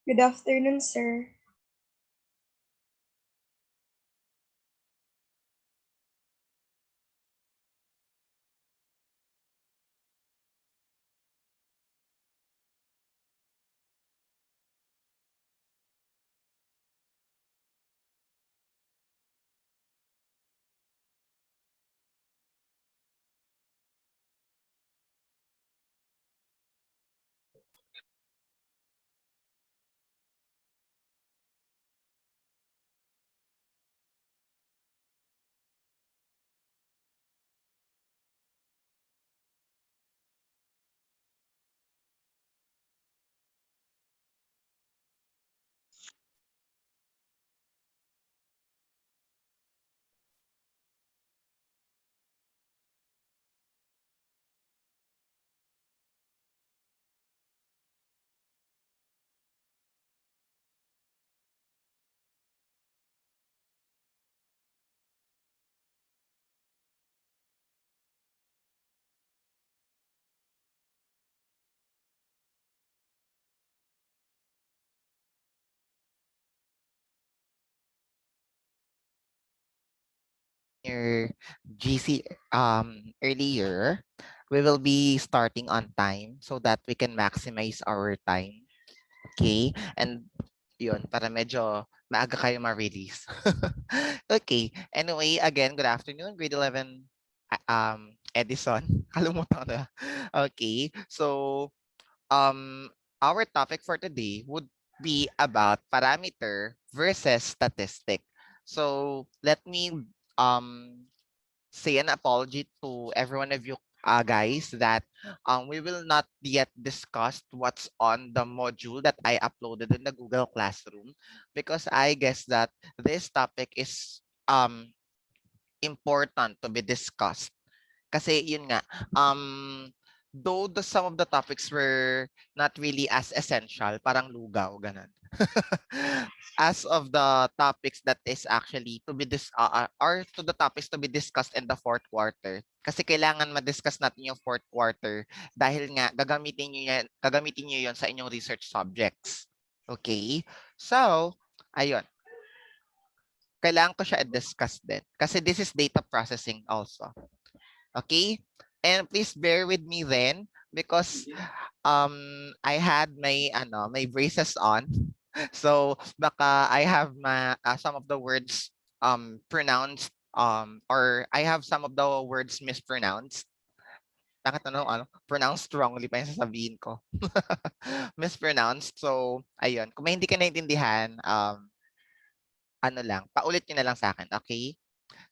Good afternoon, sir. Your GC earlier, we will be starting on time so that we can maximize our time. Okay? And yun, para medyo maaga kayo ma-release. Okay. Anyway, again, good afternoon, grade 11 Edison. Kalimutan ko na. Okay. So, um, our topic for today would be about parameter versus statistic. So, let me um say an apology to every one of you guys that we will not yet discuss what's on the module that I uploaded in the Google Classroom because I guess that this topic is important to be discussed. Kasi yun nga, though some of the topics were not really as essential, parang lugaw, ganun. As of the topics that is actually to be or to the topics to be discussed in the fourth quarter. Kasi kailangan ma-discuss natin yung fourth quarter dahil nga gagamitin niyo 'yon sa inyong research subjects. Okay? So, ayun. Kailangan ko siya i-discuss din kasi this is data processing also. Okay? And please bear with me then because I had my braces on. So baka I have some of the words pronounced or I have some of the words mispronounced. Bakit pronounced wrongly pa yung sasabihin ko. Mispronounced. So ayun, kung may hindi ka naintindihan, paulit niyo na lang sa akin, okay?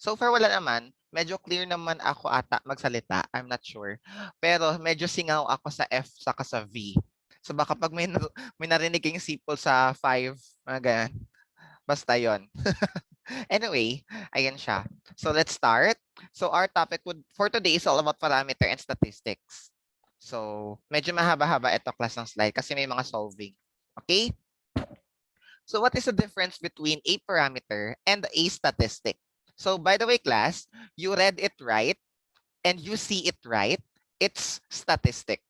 So far wala naman, medyo clear naman ako ata magsalita, I'm not sure. Pero medyo singaw ako sa F saka sa V. So baka pag may narinig kayong sipol sa 5, mga ganyan. Basta yon. Anyway, ayan siya. So let's start. So our topic for today is all about parameter and statistics. So medyo mahaba-haba ito class ng slide kasi may mga solving. Okay? So what is the difference between a parameter and a statistic? So by the way, class, you read it right and you see it right. It's statistic.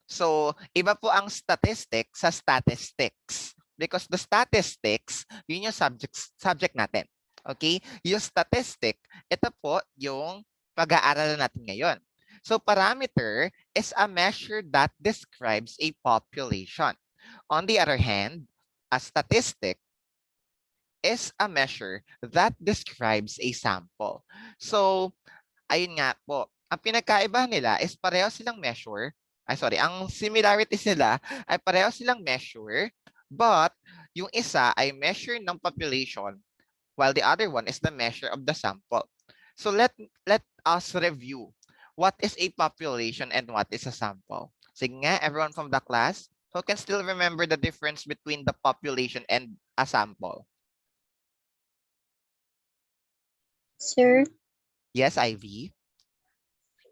So iba po ang statistic sa statistics. Because the statistics, yun yung subject natin. Okay? Yung statistic, ito po yung pag-aaralan natin ngayon. So parameter is a measure that describes a population. On the other hand, a statistic is a measure that describes a sample. So, ayun nga po. Ang pinagkaiba nila is pareho silang measure, ang similarities nila ay pareho silang measure, but yung isa ay measure ng population while the other one is the measure of the sample. So let us review what is a population and what is a sample. Sige nga, everyone from the class who can still remember the difference between the population and a sample. Sir, Yes, Ivy?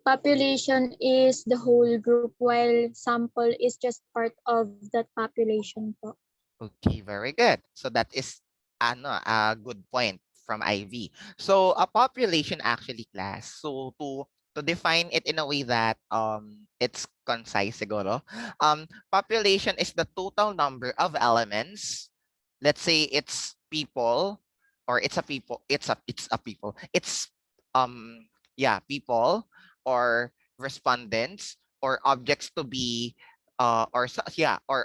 population is the whole group while sample is just part of that population po. Okay, very good. So that is a good point from Ivy. So a population actually, class. So to define it in a way that it's concise siguro. Population is the total number of elements. Let's say it's people, or it's a people, it's a people. It's people or respondents or objects to be or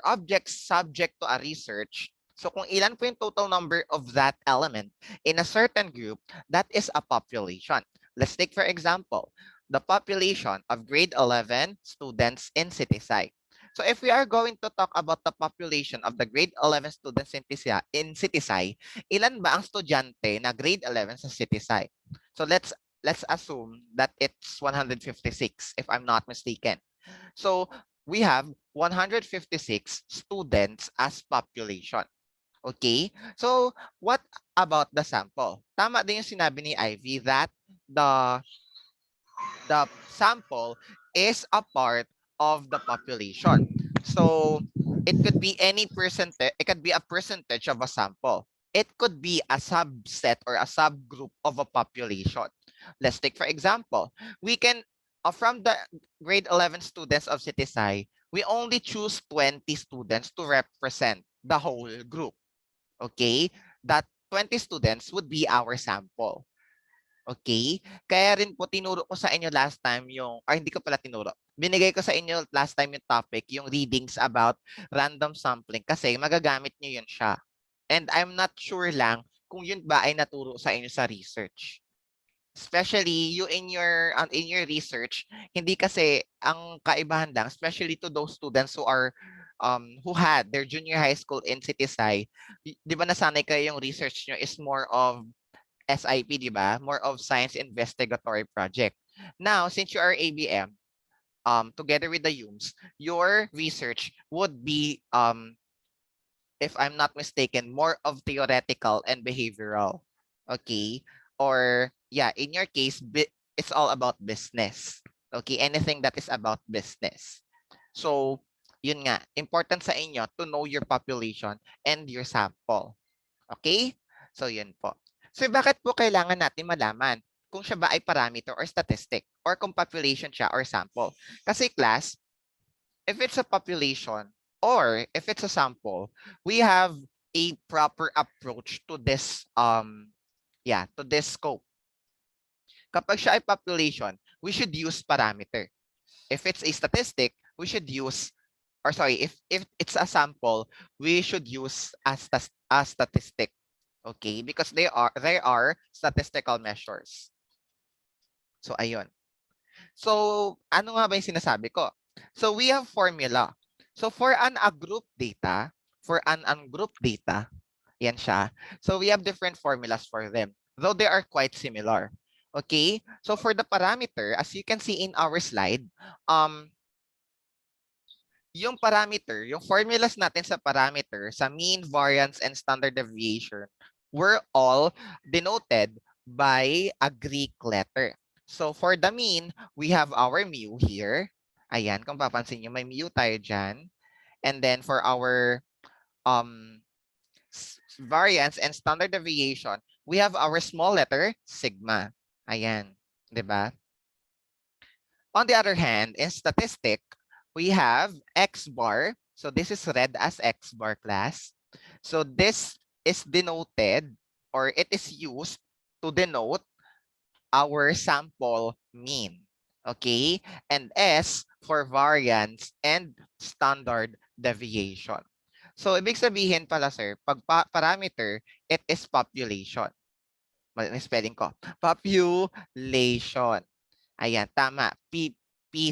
objects subject to a research. So kung ilan po yung total number of that element in a certain group, that is a population. Let's take for example, the population of grade 11 students in Citysci. So if we are going to talk about the population of the grade 11 students in Citysci, ilan ba ang estudyante na grade 11 sa Citysci? So let's assume that it's 156 if I'm not mistaken. So we have 156 students as population. Okay? So, what about the sample? Tama din yung sinabi ni Ivy that the sample is a part of the population. So, it could be any percentage, it could be a percentage of a sample. It could be a subset or a subgroup of a population. Let's take for example, we can from the grade 11 students of Citysci, we only choose 20 students to represent the whole group. Okay? That 20 students would be our sample. Okay? Kaya rin po tinuro ko sa inyo last time hindi ko pala tinuro. Binigay ko sa inyo last time yung topic, yung readings about random sampling kasi magagamit nyo yun siya. And I'm not sure lang kung yun ba ay naturo sa inyo sa research. Especially you in your research, hindi kasi ang kaibahan lang, especially to those students who had their junior high school in Citysci, di ba nasanay kayo yung research nyo is more of SIP, di ba? More of science investigatory project. Now, since you are ABM, together with the UMS, your research would be, if I'm not mistaken, more of theoretical and behavioral. Okay? Or, yeah, in your case, it's all about business. Okay? Anything that is about business. So, yun nga, important sa inyo to know your population and your sample. Okay? So, yun po. So, bakit po kailangan natin malaman kung siya ba ay parameter or statistic or kung population siya or sample? Kasi class, if it's a population or if it's a sample, we have a proper approach to this to this scope. Kapag siya ay population, we should use parameter. If it's a statistic, we should use if it's a sample, we should use a statistic. Okay? Because they are statistical measures. So, ayun. So, ano nga ba yung sinasabi ko? So, we have formula. So, for an ungrouped data, yan siya. So, we have different formulas for them, though they are quite similar. Okay? So, for the parameter, as you can see in our slide, yung parameter, yung formulas natin sa parameter, sa mean, variance, and standard deviation, were all denoted by a Greek letter. So for the mean, we have our mu here. Ayan, kung papansin nyo, may mu tayo dyan. And then for our variance and standard deviation, we have our small letter, sigma. Ayan, di ba? On the other hand, in statistic, we have X bar. So this is read as X bar class. So this is denoted or it is used to denote our sample mean. Okay? And S for variance and standard deviation. So ibig sabihin pala sir, pag parameter, it is population. Spelling ko. Population. Ayan, tama. P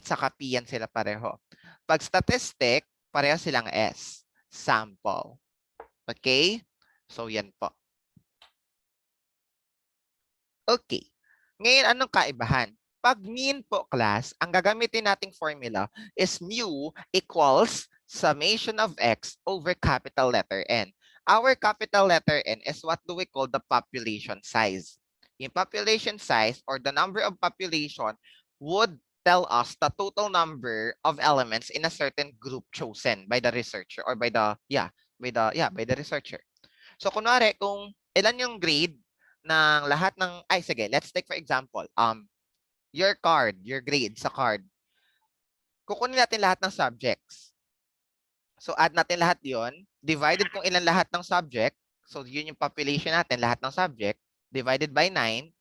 saka P yan sila pareho. Pag statistic, pareho silang S. Sample. Okay? So, yan po. Okay. Ngayon, anong kaibahan? Pag mean po, class, ang gagamitin nating formula is mu equals summation of x over capital letter N. Our capital letter N is what do we call the population size. Yung population size or the number of population would tell us the total number of elements in a certain group chosen by the researcher or by the researcher. So kunwari kung ilan yung grade ng lahat ng sige, let's take for example, your card, your grade sa card. Kukunin natin lahat ng subjects. So add natin lahat 'yon, divided kung ilan lahat ng subject. So yun yung population natin, lahat ng subject, divided by 9.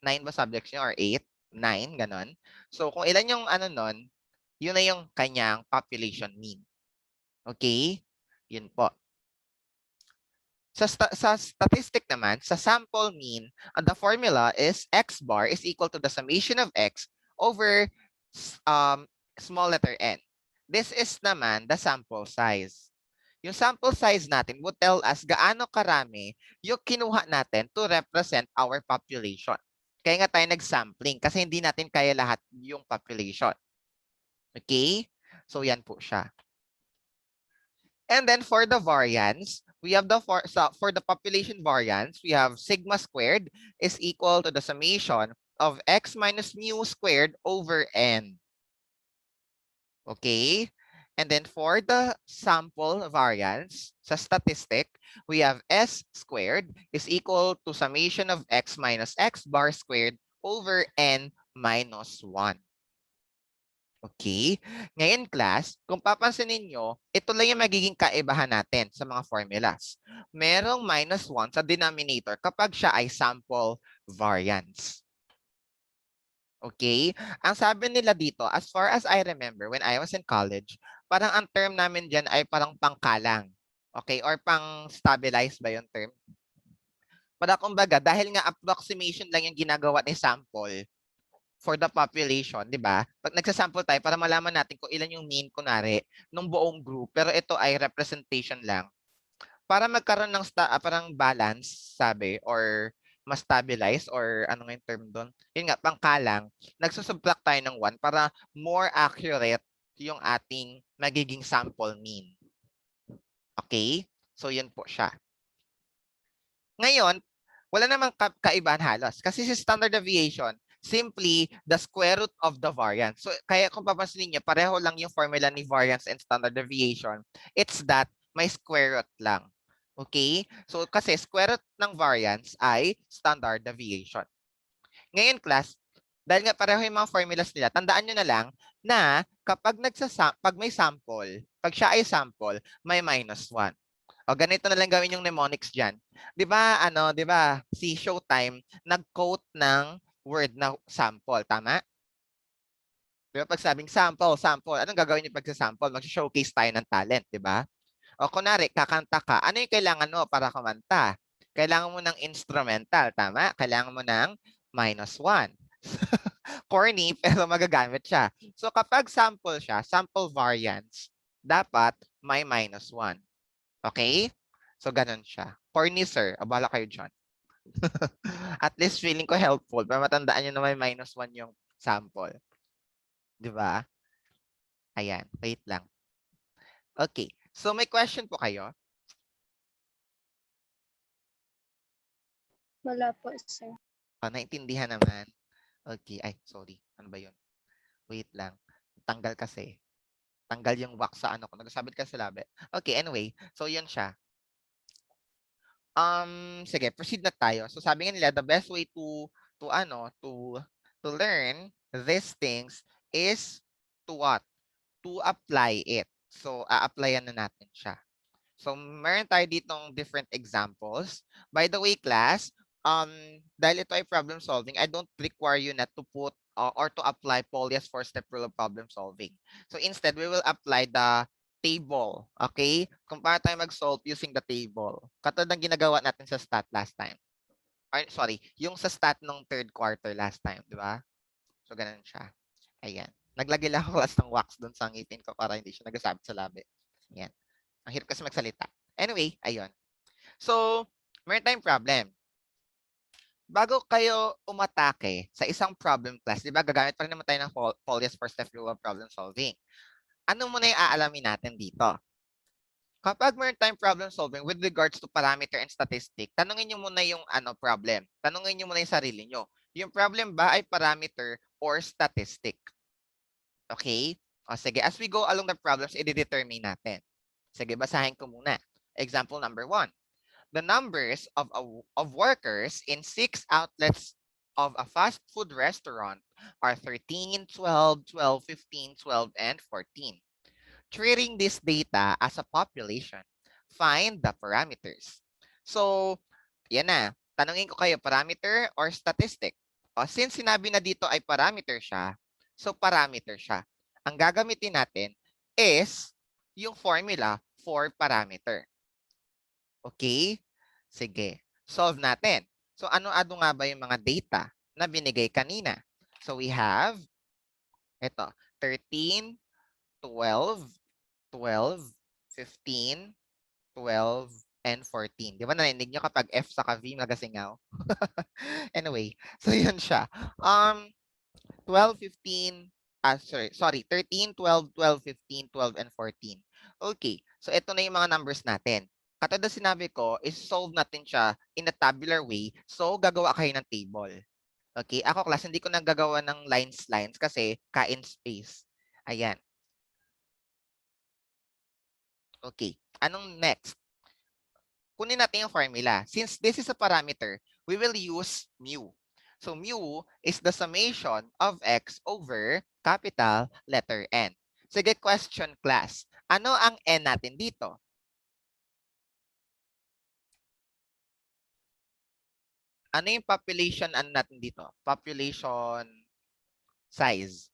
9 ba subjects niyo or 8? 9, ganon. So kung ilan yung ano nun, yun na yung kanyang population mean. Okay? Yun po. Sa statistic naman, sa sample mean, the formula is x bar is equal to the summation of x over small letter n. This is naman the sample size. Yung sample size natin would tell us gaano karami yung kinuha natin to represent our population. Kaya nga tayo nag-sampling kasi hindi natin kaya lahat yung population. Okay? So yan po siya. And then for the variance, we have for the population variance, we have sigma squared is equal to the summation of x minus mu squared over n. Okay? And then for the sample variance, sa statistic, we have s squared is equal to summation of x minus x bar squared over n minus 1. Okay? Ngayon, class, kung papansin ninyo, ito lang yung magiging kaibahan natin sa mga formulas. Merong minus 1 sa denominator kapag siya ay sample variance. Okay? Ang sabi nila dito, as far as I remember, when I was in college, parang ang term namin dyan ay parang pangkalang. Okay? Or pang-stabilize ba yung term? Para kumbaga, dahil nga approximation lang yung ginagawa ni sample, for the population, di ba? Pag nagsasample tayo para malaman natin kung ilan yung mean, kunwari, ng buong group. Pero ito ay representation lang. Para magkaroon ng parang balance, sabi, or mas stabilize, or ano nga yung term doon? Yun nga, pangkalang, nagsusubtract tayo ng 1 para more accurate yung ating magiging sample mean. Okay? So, yun po siya. Ngayon, wala namang kaibahan halos. Kasi si standard deviation, simply the square root of the variance. So, kaya kung papansin niyo, pareho lang yung formula ni variance and standard deviation. It's that may square root lang. Okay? So, kasi square root ng variance ay standard deviation. Ngayon, class, dahil nga pareho yung mga formulas nila, tandaan nyo na lang na kapag pag may sample, pag siya ay sample, may minus 1. O ganito na lang gawin yung mnemonics diyan. 'Di ba si Showtime nag-quote ng word na sample, tama? 'Di ba pag sabing sample, anong gagawin niyo pag sa sample? Mag-showcase tayo ng talent, 'di ba? O kunwari, kakanta ka, ano yung kailangan mo para kumanta? Kailangan mo ng instrumental, tama? Kailangan mo ng minus 1. Corny, pero magagamit siya. So kapag sample siya, sample variance, dapat may minus 1. Okay? So, ganun siya. Corny, sir. Abala kayo dyan. At least feeling ko helpful. Para matandaan nyo na may minus 1 yung sample. Di ba? Ayan. Wait lang. Okay. So, may question po kayo? Wala po, sir. Naintindihan naman. Okay. Ay, sorry. Ano ba yun? Wait lang. Tanggal kasi. Tanggal yung wax sa ano ko. Nagsabit ka sa labi. Okay, anyway. So, yun siya. Sige, proceed na tayo. So sabi nga nila, the best way to learn these things is to what? To apply it. So a-applyan na natin siya. So meron tayo ditong different examples. By the way, class, dahil ito ay problem solving, I don't require you not to put or to apply Polya's 4-step rule of problem solving. So instead, we will apply the table. Okay? Kung paano tayo mag-solve using the table. Katulad ng ginagawa natin sa stat last time. Yung sa stat ng third quarter last time, di ba? So, ganun siya. Ayan. Naglagay lang ako class ng wax doon sa ngipin ko para hindi siya nagasabit sa labi. Yan. Ang hirap kasi magsalita. Anyway, ayun. So, meron tayong problem. Bago kayo umatake sa isang problem class, di ba, gagamit pa rin naman tayo ng Folia's first-step rule of problem solving. Ano muna yung aalamin natin dito? Kapag meron tayong problem solving with regards to parameter and statistic, tanungin nyo muna yung problem. Tanungin nyo muna yung sarili nyo. Yung problem ba ay parameter or statistic? Okay? O sige, as we go along the problems, i-determine natin. Sige, basahin ko muna. Example number 1. The numbers of workers in 6 outlets of a fast food restaurant are 13, 12, 12, 15, 12, and 14. Treating this data as a population, find the parameters. So, yan na. Tanungin ko kayo, parameter or statistic? O, since sinabi na dito ay parameter siya, so parameter siya. Ang gagamitin natin is yung formula for parameter. Okay? Sige. Solve natin. So, ano-ano nga ba yung mga data na binigay kanina? So, we have, ito, 13, 12, 12, 15, 12, and 14. Di ba narinig nyo kapag F sa V magasingaw? Anyway, so yun siya. 12, 15, sorry, 13, 12, 12, 15, 12, and 14. Okay, so ito na yung mga numbers natin. Katulad sinabi ko, is solve natin siya in a tabular way. So, gagawa kayo ng table. Okay, ako class, hindi ko nagagawa ng lines kasi kain space. Ayan. Okay, anong next? Kunin natin yung formula. Since this is a parameter, we will use mu. So, mu is the summation of x over capital letter N. Sige, question class. Ano ang N natin dito? Ano yung population natin dito? Population size.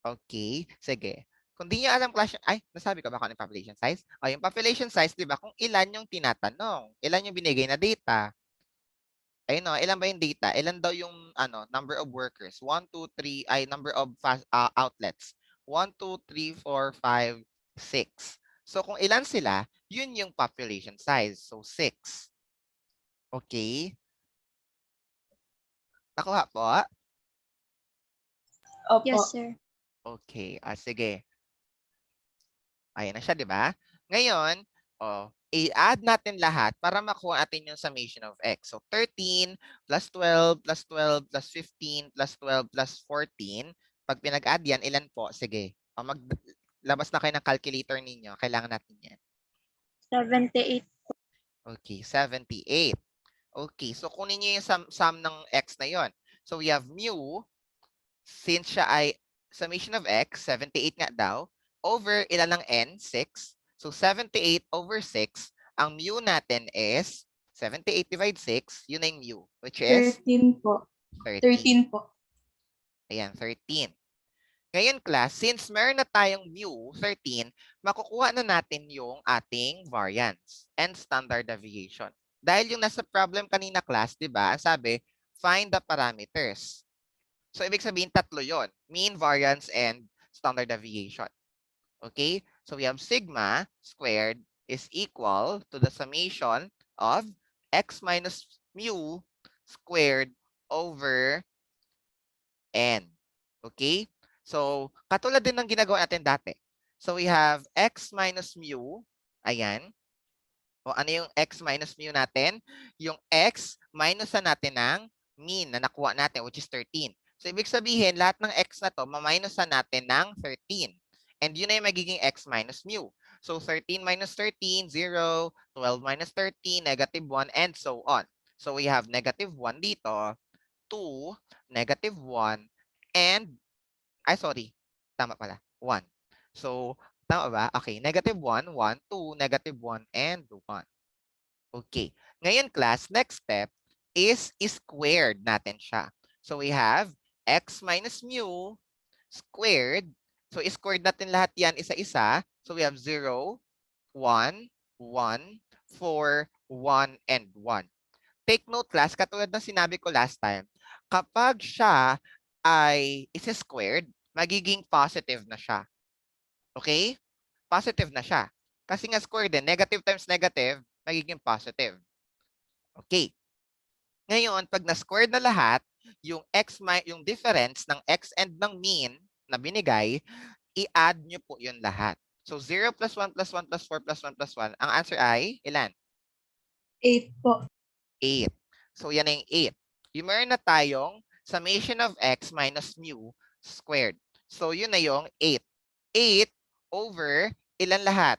Okay, sige. Kung di nyo alam class, ay, nasabi ko ba kung ano yung population size? O, yung population size, di ba, kung ilan yung tinatanong, ilan yung binigay na data. Ayun no, ilan ba yung data? Ilan daw yung number of workers? 1, 2, 3, ay number of outlets. 1, 2, 3, 4, 5, 6. So kung ilan sila, yun yung population size. So 6. Okay? Nakuha po? Opo. Yes, sir. Okay, sige. Ayan na siya, di ba? Ngayon, i-add natin lahat para makuha natin yung summation of x. So 13 plus 12 plus 12 plus 15 plus 12 plus 14. Pag pinag-add yan, ilan po? Sige. Maglabas na kayo ng calculator ninyo. Kailangan natin yan. 78. Okay, 78. Okay, so kunin niyo yung sum ng x na yon. So we have mu, since siya ay summation of x, 78 nga daw, over ilan ng n? 6. So 78 over 6, ang mu natin is 78 divided 6, yun na yung mu, which is 13 po. 13 po. Ayan, 13. Ngayon class, since meron na tayong mu, 13, makukuha na natin yung ating variance and standard deviation. Dahil yung nasa problem kanina class, di ba, sabi, find the parameters. So, ibig sabihin, tatlo yon: mean, variance, and standard deviation. Okay? So, we have sigma squared is equal to the summation of x minus mu squared over n. Okay? So, katulad din ng ginagawa natin dati. So, we have x minus mu. Ayan. O ano yung x minus mu natin? Yung x minus natin ng mean na nakuha natin, which is 13. So, ibig sabihin, lahat ng x na to, ma-minusan natin ng 13. And yun na yung magiging x minus mu. So, 13 minus 13, 0. 12 minus 13, negative 1, and so on. So, we have negative 1 dito, 2, negative 1, and, tama pala, 1. So, tama ba? Okay, negative 1, 1, 2, negative 1, and 1. Okay. Ngayon, class, next step is squared natin siya. So, we have x minus mu squared. So, squared natin lahat yan isa-isa. So, we have 0, 1, 1, 4, 1, and 1. take note class, katulad ng sinabi ko last time, kapag siya ay is-squared, magiging positive na siya. Okay? Positive na siya. Kasi nga square din, negative times negative, magiging positive. Okay. Ngayon, pag na-squared na lahat, yung yung difference ng x and ng mean na binigay, i-add nyo po yun lahat. So 0 plus 1 plus 1 plus 4 plus 1 plus 1, ang answer ay ilan? 8 po. 8. So yan na yung 8. Yung meron na tayong summation of x minus mu squared. So yun na yung 8. 8 over ilan lahat?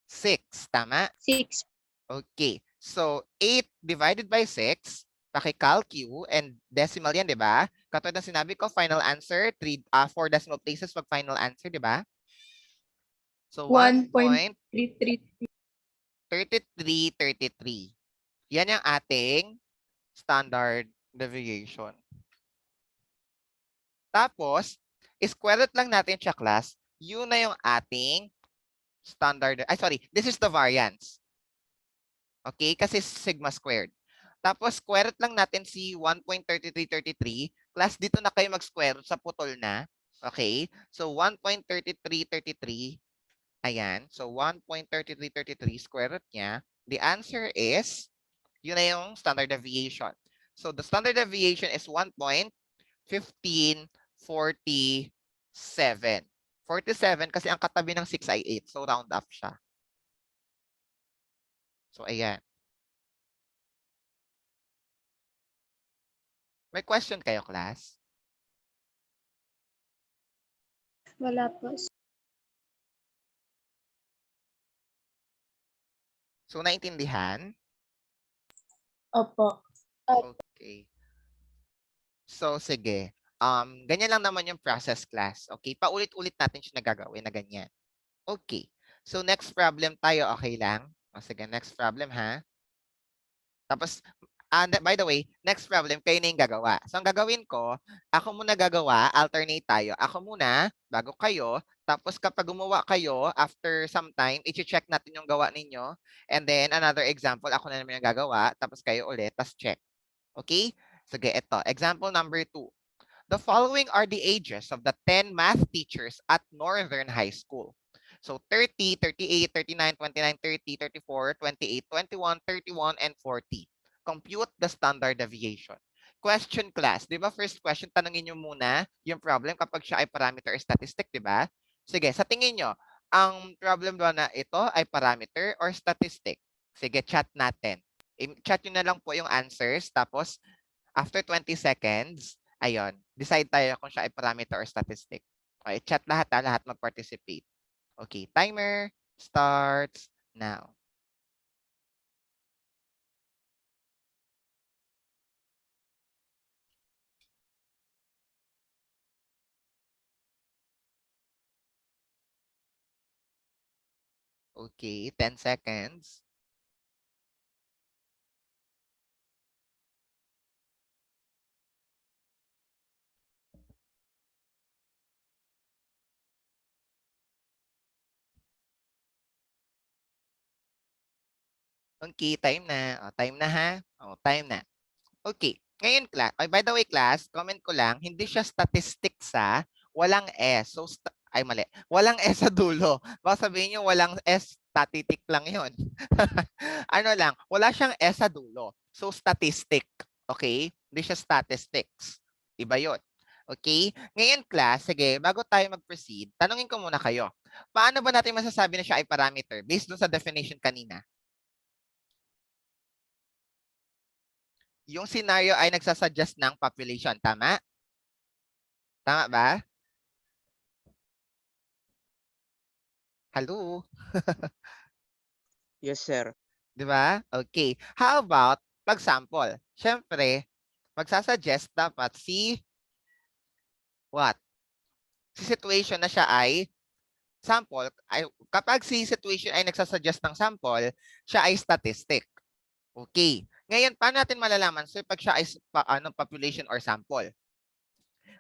6. Tama? 6. Okay. So 8 divided by 6, paki-calcu and decimal yan, di ba? Katulad ng sinabi ko, final answer, 4 decimal places pag final answer, di ba? So 1.333. 1.3333. Yan yung ating standard deviation. Tapos, square root lang natin siya, class. Yun na yung ating standard. This is the variance. Okay? Kasi sigma squared. Tapos, square root lang natin si 1.3333. Class, dito na kayo mag-square root sa putol na. Okay? So, 1.3333. Ayan. So, 1.3333 square root niya. The answer is, yun na yung standard deviation. So, the standard deviation is 1.1547. 47 kasi ang katabi ng 6 ay 8. So, round up siya. So, ayan. May question kayo, class? Wala po. So, naintindihan? Opo. Okay. So, sige. Ganyan lang naman yung process, class. Okay? Paulit-ulit natin siya nagagawin na ganyan. Okay. So, next problem tayo. Okay lang? O, sige, next problem, ha? Tapos, by the way, next problem, kayo na yung gagawa. So, ang gagawin ko, ako muna gagawa, alternate tayo. Ako muna, bago kayo. Tapos, kapag gumawa kayo, after some time, i-check natin yung gawa ninyo. And then, another example, ako na naman yung gagawa. Tapos, kayo ulit, tapos check. Okay? Sige, ito. Example number 2. The following are the ages of the 10 math teachers at Northern High School. So 30, 38, 39, 29, 30, 34, 28, 21, 31, and 40. Compute the standard deviation. Question, class. Di ba first question, tanongin nyo muna yung problem kapag siya ay parameter or statistic, di ba? Sige, sa tingin nyo, ang problem ba na ito ay parameter or statistic? Sige, chat natin. Chat nyo na lang po yung answers. Tapos, after 20 seconds, ayun, decide tayo kung siya ay parameter or statistic. Okay, chat lahat, lahat mag-participate. Okay, timer starts now. Okay, 10 seconds. Okay, time na. O, time na, ha? O, time na. Okay. Ngayon, class, by the way, class, comment ko lang, hindi siya statistics, sa walang S. So, ay, mali. Walang S sa dulo. Baka sabihin nyo, walang S, statistic lang yon. Ano lang, wala siyang S sa dulo. So, statistic. Okay? Hindi siya statistics. Iba yun. Okay? Ngayon, class, sige, bago tayo mag-proceed, tanungin ko muna kayo. Paano ba natin masasabi na siya ay parameter based dun sa definition kanina? Yung scenario ay nagsasuggest ng population. Tama? Tama ba? Hello? Yes, sir. Di ba? Okay. How about pag-sample? Siyempre, magsasuggest dapat si what? Si situation na siya ay sample. Kapag si situation ay nagsasuggest ng sample, siya ay statistic. Okay. Ngayon, paano natin malalaman? So, pag siya ay population or sample?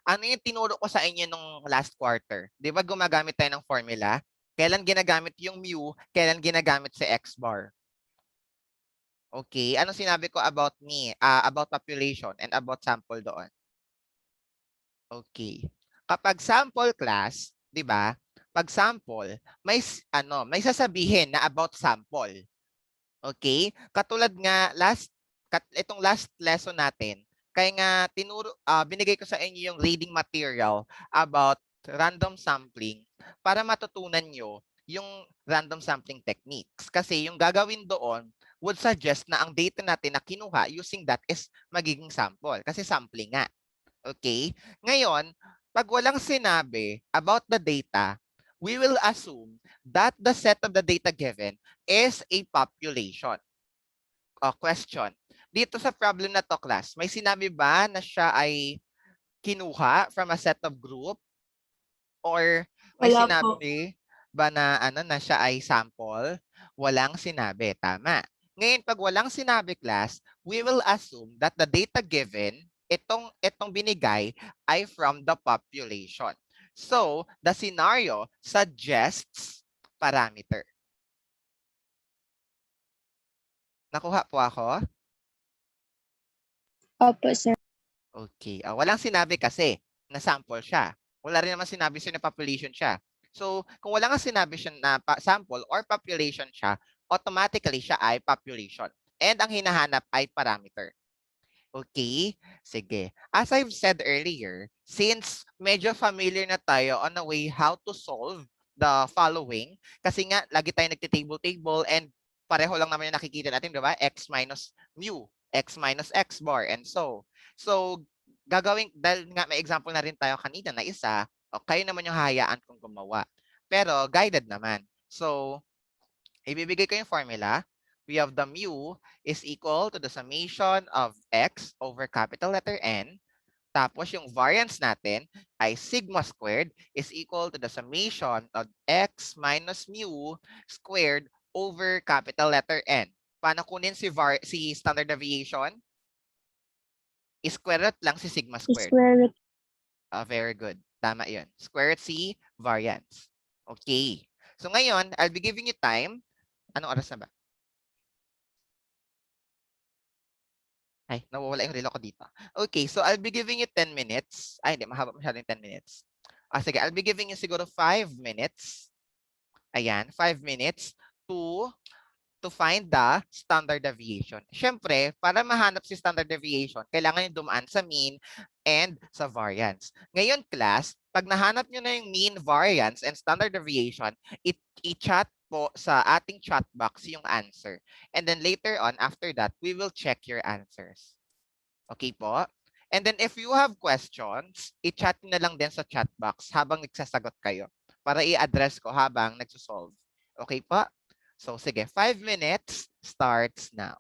Ano yung tinuro ko sa inyo nung last quarter? Di ba gumagamit tayo ng formula? Kailan ginagamit yung mu, kailan ginagamit si x bar? Okay, ano sinabi ko about me, about population and about sample doon? Okay. Kapag sample class, 'di ba? Pag sample, may sasabihin na about sample. Okay? Katulad nga itong last lesson natin, kaya nga binigay ko sa inyo yung reading material about random sampling para matutunan nyo yung random sampling techniques. Kasi yung gagawin doon would suggest na ang data natin na kinuha using that is magiging sample. Kasi sampling nga. Okay? Ngayon, pag walang sinabi about the data, we will assume that the set of the data given is a population. Question. Dito sa problem na to, class, may sinabi ba na siya ay kinuha from a set of group? Or may Wala po. sinabi ba na na siya ay sample? Walang sinabi, tama. Ngayon, pag walang sinabi, class, we will assume that the data given, itong binigay, ay from the population. So, the scenario suggests parameter. Nakuha po ako? Opo, sir. Okay. Walang sinabi kasi na sample siya. Wala rin naman sinabi siya na population siya. So, kung wala nga sinabi siya na sample or population siya, automatically siya ay population. And ang hinahanap ay parameter. Okay? Sige. As I've said earlier, since medyo familiar na tayo on the way how to solve the following, kasi nga lagi tayo nagtitable-table and pareho lang naman yung nakikita natin, di ba? X minus mu, X minus X bar, and so. So, dahil nga may example na rin tayo kanina na isa, kayo naman yung hahayaan kong gumawa. Pero guided naman. So, ibibigay ko yung formula. We have the mu is equal to the summation of x over capital letter N. Tapos yung variance natin ay sigma squared is equal to the summation of x minus mu squared over capital letter N. Paano kunin si standard deviation? Square root lang si sigma squared. Square root. Very good. Tama yun. Square root si variance. Okay. So ngayon, I'll be giving you time. Anong oras na ba? Ay, nawawala yung relo ko dito. Okay, so I'll be giving you 10 minutes. Ay, hindi, mahaba masyado yung 10 minutes. Sige, I'll be giving you siguro 5 minutes. Ayan, 5 minutes to find the standard deviation. Siyempre, para mahanap si standard deviation, kailangan yung dumaan sa mean and sa variance. Ngayon, class, pag nahanap nyo na yung mean, variance, and standard deviation, i-chat po sa ating chat box yung answer. And then later on, after that, we will check your answers. Okay po? And then if you have questions, i-chat nyo na lang din sa chat box habang nagsasagot kayo para i-address ko habang nagsusolve. Okay po? So, sige, 5 minutes starts now.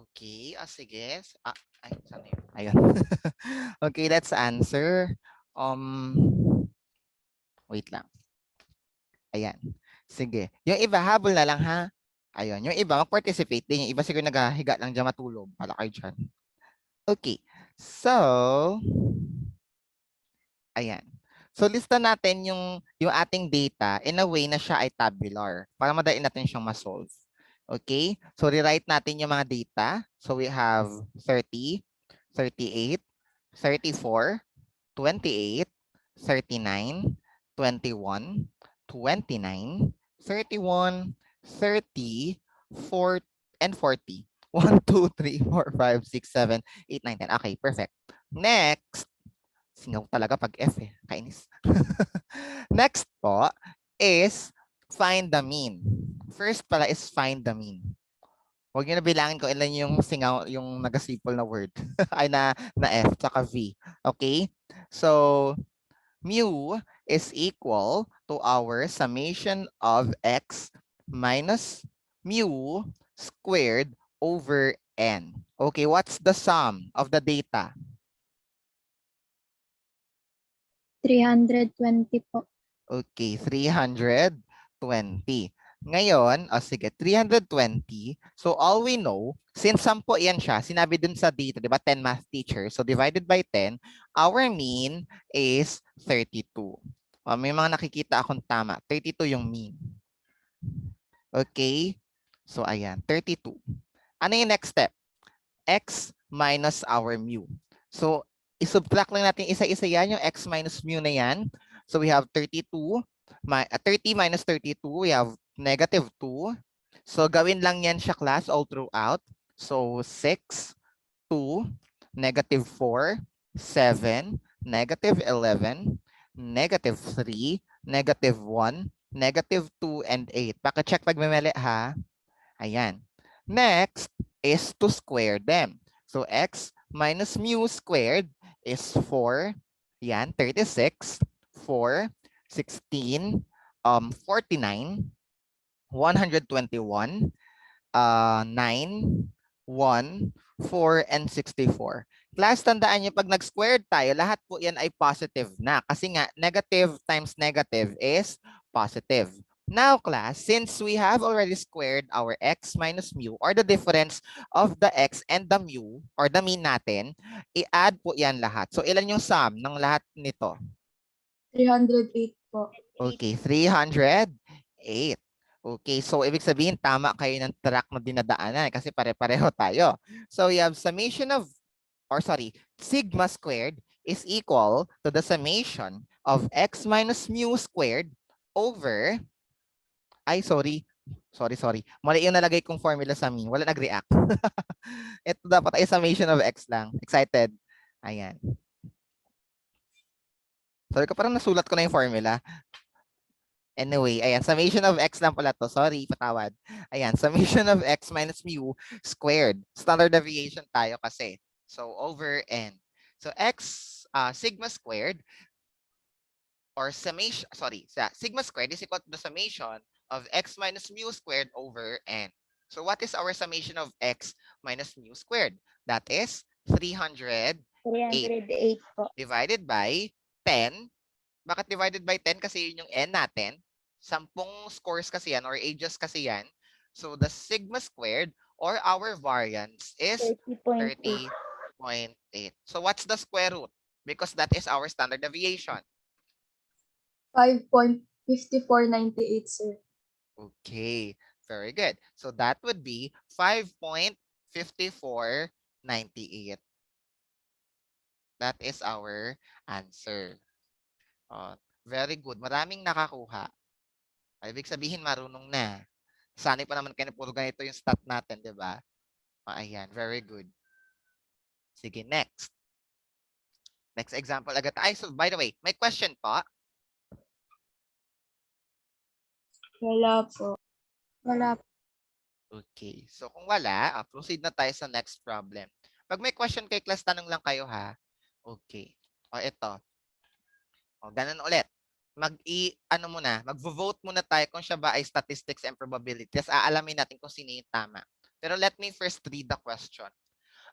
Okay, sige. Ay, saan yun? Ayun. Okay, let's answer. Wait lang. Ayan. Sige. Yung iba, habol na lang ha. Ayun. Yung iba, mag-participate din. Yung iba siguro naghahiga lang dyan matulog. Pala kayo dyan. Okay. So, ayan. So, lista natin yung ating data in a way na siya ay tabular para madali natin siyang ma-solve. Okay? So, rewrite natin yung mga data. So, we have 30, 38, 34, 28, 39, 21, 29, 31, 30, 4, and 40. 1, 2, 3, 4, 5, 6, 7, 8, 9, 10. Okay, perfect. Next, singaw talaga pag F eh. Kainis. Next po is find the mean. First pala is find the mean. Huwag niyo na bilangin kung ilan yung singaw, yung nagasipol na word. Ay na F, tsaka V. Okay? So, mu is equal to our summation of x minus mu squared over n. Okay, what's the sum of the data? 320 po. Okay, 320. Ngayon, sige, 320. So all we know, since 10 yan siya, sinabi dun sa data, di ba, 10 math teacher. So divided by 10, our mean is 32. May mga nakikita akong tama. 32 yung mean. Okay? So ayan, 32. Ano yung next step? X minus our mu. So, isubtract lang natin isa-isa yan, yung x minus mu na yan. So, we have 32, 30 minus 32, we have negative 2. So, gawin lang yan siya class all throughout. So, 6, 2, negative 4, 7, negative 11, negative 3, negative 1, negative 2, and 8. Paka-check pag mamali ha. Ayan. Next is to square them. So x minus mu squared is 4. Yan, 36, 4, 16, 49, 121, 9, 1, 4, and 64. Class, tandaan niyo pag nag-squared tayo, lahat po yan ay positive na. Kasi nga, negative times negative is positive. Now, class, since we have already squared our x minus mu, or the difference of the x and the mu, or the mean natin, i-add po yan lahat. So, ilan yung sum ng lahat nito? 308 po. Okay, 308. Okay, so ibig sabihin tama kayo ng track na dinadaanan kasi pare-pareho tayo. So we have summation of, sigma squared is equal to the summation of x minus mu squared over, sorry. Mali yung nalagay kong formula sa mean. Wala nag-react. Ito dapat ay summation of x lang. Excited? Ayan. Sorry ko, parang nasulat ko na yung formula. Anyway, ayan, summation of x lang pala to. Sorry, patawad. Ayan, summation of x minus mu squared. Standard deviation tayo kasi. So, over n. So, sigma squared or summation, sigma squared is equal to the summation of x minus mu squared over n. So, what is our summation of x minus mu squared? That is 308 po. divided by 10. Bakit divided by 10? Kasi yun yung n natin. 10 scores kasi yan or ages kasi yan. So the sigma squared or our variance is 30.8. So what's the square root? Because that is our standard deviation. 5.5498, sir. Okay, very good. So that would be 5.5498. That is our answer. Very good. Maraming nakakuha. Ibig sabihin, marunong na. Sanay pa naman kayo na puro ganito yung stat natin, di ba? Ayan, very good. Sige, next. Next example agad. So by the way, may question po? Wala po. Wala po. Okay. So kung wala, proceed na tayo sa next problem. Pag may question kay class, tanong lang kayo ha. Okay. Ito. Ganun ulit. Mag-vote muna tayo kung siya ba ay statistics and probability. Tapos aalamin natin kung sino yung tama. Pero let me first read the question.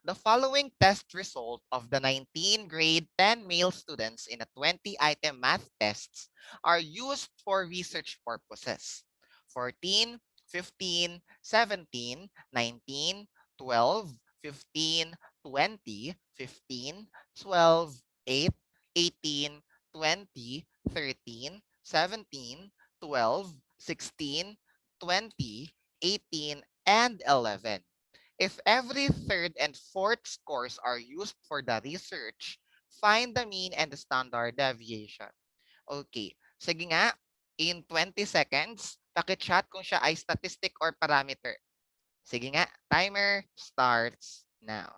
The following test result of the 19 grade 10 male students in a 20-item math tests are used for research purposes. 14, 15, 17, 19, 12, 15, 20, 15, 12, 8, 18, 20, 13, 17, 12, 16, 20, 18, and 11. If every third and fourth scores are used for the research, find the mean and the standard deviation. Okay. Sige nga, in 20 seconds, paki-chat kung siya ay statistic or parameter. Sige nga, timer starts now.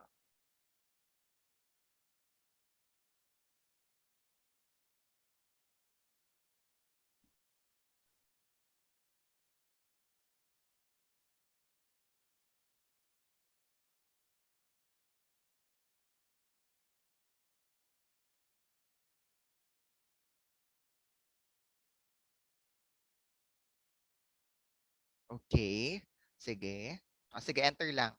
Okay. Sige. Sige, enter lang.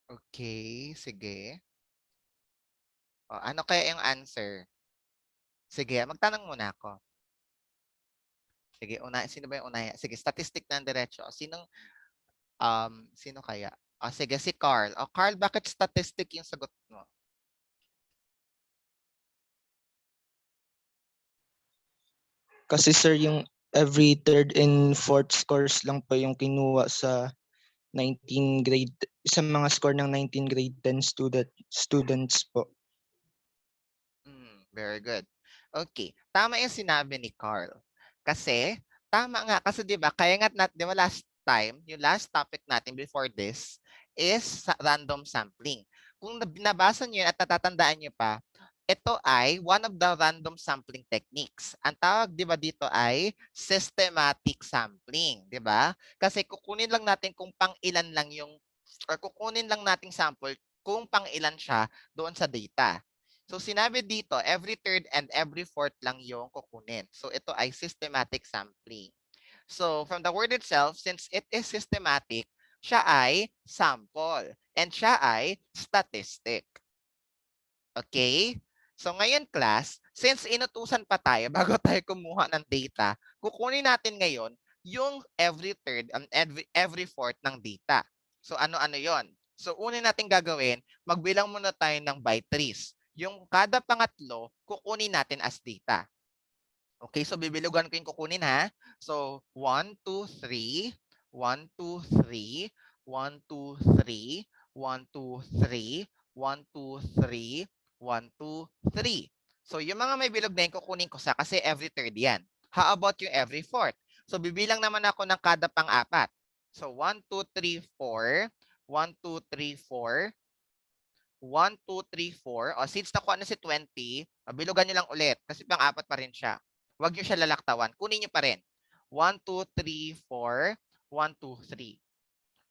Okay, sige. Ano kaya yung answer? Sige, magtanong muna ako. Sige, sino ba yung unaya? Sige, statistic ng diretso. Sino kaya? Sige, si Carl. Carl, bakit statistic yung sagot mo? Kasi sir, yung every third and fourth scores lang po yung kinuha sa 19 grade, sa mga score ng 19 grade 10 students po. Very good. Okay, tama yung sinabi ni Carl. Kasi, tama nga, kasi 'di ba, kaya nga 'di ba last time, yung last topic natin before this is random sampling. Kung nabasa niyo yun at natatandaan niyo pa, ito ay one of the random sampling techniques. Ang tawag 'di ba dito ay systematic sampling, 'di ba? Kasi kukunin lang natin kung pang-ilan lang yung or kukunin lang nating sample kung pang-ilan siya doon sa data. So sinabi dito, every third and every fourth lang yung kukunin. So ito ay systematic sampling. So from the word itself, since it is systematic, siya ay sample and siya ay statistic. Okay? So ngayon class, since inutusan pa tayo bago tayo kumuha ng data, kukunin natin ngayon yung every third and every fourth ng data. So ano-ano yon? So una natin gagawin, magbilang muna tayo ng by threes. Yung kada pangatlo, kukunin natin as data. Okay, so bibilugan ko yung kukunin ha. So 1, 2, 3, 1, 2, 3, 1, 2, 3, 1, 2, 3, 1, 2, 3, 1, 2, 3. So yung mga may bilog na yun, kukunin ko sa kasi every third yan. How about yung every fourth? So bibilang naman ako ng kada pang-apat. So 1, 2, 3, 4, 1, 2, 3, 4, 1, 2, 3, 4. O, since nakuha na si 20, bilugan nyo lang ulit kasi pang-apat pa rin siya. Huwag nyo siya lalaktawan. Kunin nyo pa rin. 1, 2, 3, 4, 1, 2, 3.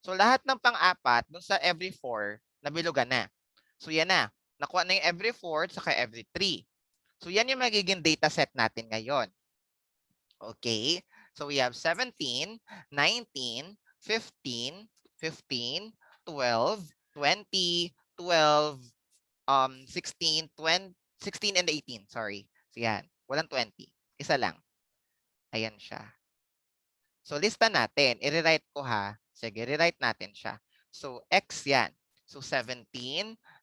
So, lahat ng pang-apat, dun sa every 4, nabilugan na. So, yan na. Nakuha na yung every 4 saka every 3. So, yan yung magiging data set natin ngayon. Okay? So, we have 17, 19, 15, 15, 12, 20, 12, 16, 20, 16 and 18, sorry. So yan, walang 20. Isa lang. Ayan siya. So lista natin. I-rewrite ko ha. Sige, rewrite natin siya. So X yan. So 17,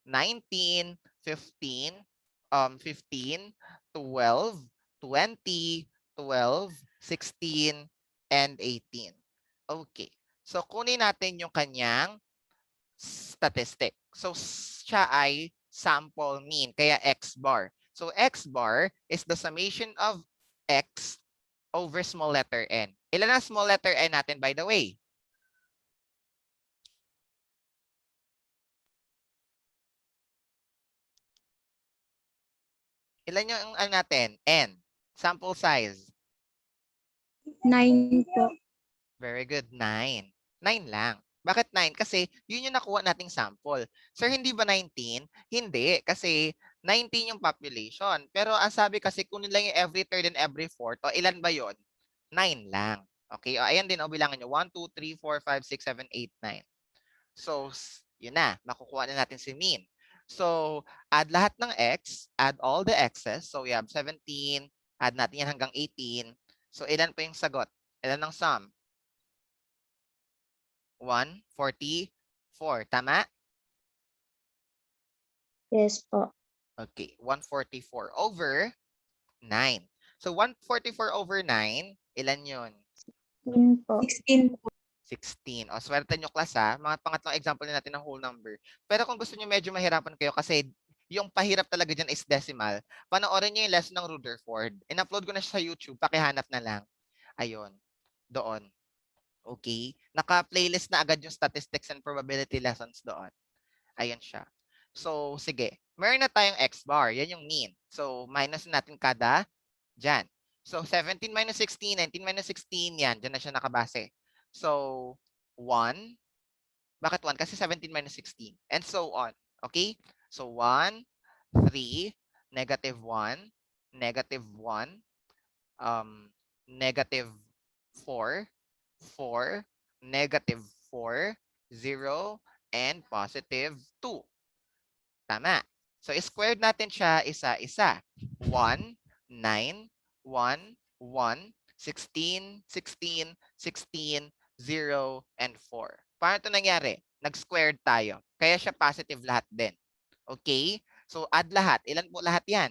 19, 15, 15, 12, 20, 12, 16, and 18. Okay. So kunin natin yung kanyang statistic. So siya ay sample mean, kaya X bar. So X bar is the summation of X over small letter n. Ilan ang small letter n natin by the way? Ilan yung ano natin? N. Sample size. 9 po. Very good. 9. 9 lang. Bakit 9? Kasi yun yung nakuha nating sample. Sir, hindi ba 19? Hindi. Kasi 19 yung population. Pero ang sabi kasi kung nila yung every third and every fourth, o ilan ba yun? 9 lang. Okay? O, ayan din. O, bilangan nyo. 1, 2, 3, 4, 5, 6, 7, 8, 9. So, yun na. Makukuha na natin si mean. So, add lahat ng x. Add all the x's. So, we have 17. Add natin yan hanggang 18. So, ilan pa yung sagot? Ilan ang sum? 144. Tama? Yes po. Okay. 144 over 9. So, 144 over 9, ilan yun? 16 po. 16 po. 16. O, swerte nyo class ha. Mga pangatlong example na natin ng whole number. Pero kung gusto nyo medyo mahirapan kayo kasi yung pahirap talaga dyan is decimal, panoorin nyo yung lesson ng Rutherford. In-upload ko na siya sa YouTube. Pakihanap na lang. Ayun. Doon. Okay? Naka-playlist na agad yung statistics and probability lessons doon. Ayan siya. So, sige. Meron na tayong x bar. Yan yung mean. So, minus natin kada dyan. So, 17 minus 16, 19 minus 16, yan. Dyan na siya nakabase. So, 1. Bakit 1? Kasi 17 minus 16. And so on. Okay? So, 1, 3, negative 1, negative 1, negative 4, 4, negative 4, 0, and positive 2. Tama. So, squared natin siya isa-isa. 1, 9, 1, 1, 16, 16, 16, 0, and 4. Paano ito nangyari? Nag-squared tayo. Kaya siya positive lahat din. Okay? So, add lahat. Ilan po lahat yan?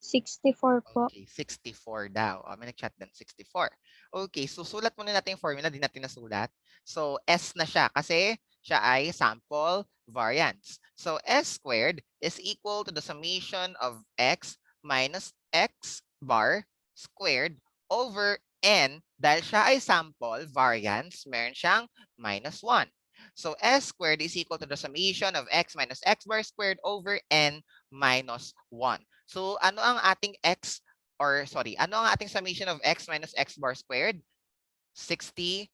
64 po. Okay, 64 daw. May nag-chat din, 64. Okay, so sulat muna natin yung formula. Di natin nasulat. So, S na siya kasi siya ay sample variance. So, S squared is equal to the summation of x minus x bar squared over n. Dahil siya ay sample variance, meron siyang minus 1. So, S squared is equal to the summation of x minus x bar squared over n minus 1. So, ano ang ating x ano ang ating summation of x minus x bar squared? 64.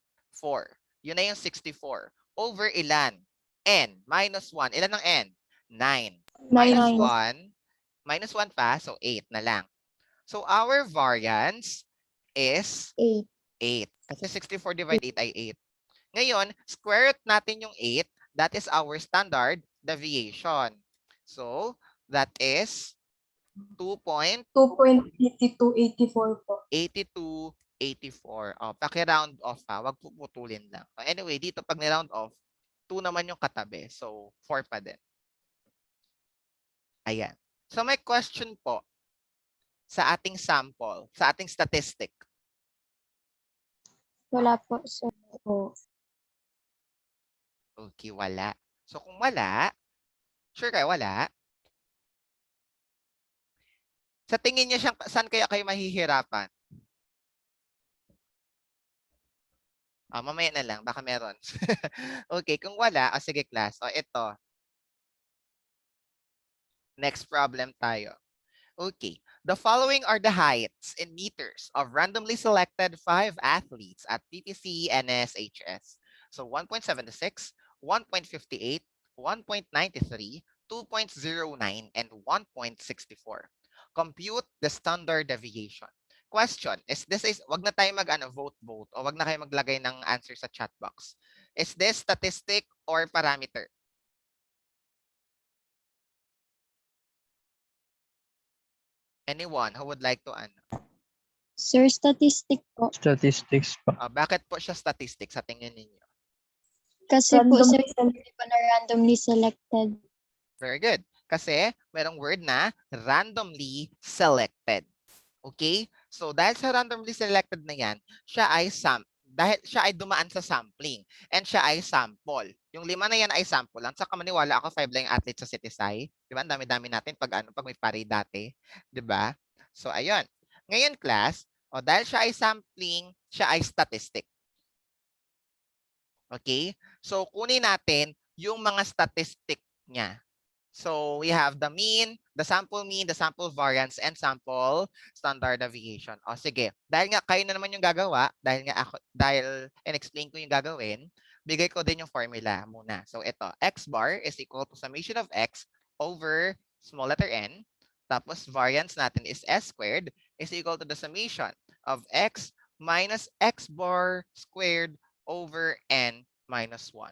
Yun na yung 64. Over ilan? N. Minus 1. Ilan ang n? 9. Minus 1. Minus 1 pa. So, 8 na lang. So, our variance is 8. 8. Kasi 64 divided 8 ay 8. Ngayon, square root natin yung 8. That is our standard deviation. So, that is 2.8284 po. 8284. Paki-round off ha. Wag puputulin lang. Anyway, dito pag ni-round off, 2 naman yung katabi. So, 4 pa din. Ayan. So, may question po sa ating sample, sa ating statistic. Wala po, sir. Po. Okay, wala. So, kung wala, sure kayo wala? Sa tingin niyo saan kaya kayo mahihirapan? Mamaya na lang, baka meron. Okay, kung wala, sige class. Ito. Next problem tayo. Okay, the following are the heights in meters of randomly selected 5 athletes at PPCNSHS. So 1.76, 1.58, 1.93, 2.09, and 1.64. Compute the standard deviation. Question, wag na tayo vote o wag na kayo maglagay ng answer sa chat box. Is this statistic or parameter? Anyone who would like to ano? Sir, statistic po. Statistics pa. Bakit po siya statistics sa tingin ninyo? Kasi po, sir, Randomly selected. hindi po na randomly selected. Very good. Kasi merong word na randomly selected. Okay? So dahil sa randomly selected na yan, dahil siya ay dumaan sa sampling and siya ay sample. Yung 5 na yan ay sample lang. Saka maniwala ako 5 lang yung athlete sa CitySci. Di ba? Ang dami-dami natin pag may pari dati. Di ba? So ayun. Ngayon class, dahil siya ay sampling, siya ay statistic. Okay? So, kunin natin yung mga statistic niya. So, we have the mean, the sample variance, and sample standard deviation. O sige, dahil nga kayo na naman yung gagawa, dahil in-explain ko yung gagawin, bigay ko din yung formula muna. So, ito, x bar is equal to summation of x over small letter n. Tapos, variance natin is s squared is equal to the summation of x minus x bar squared over n minus 1.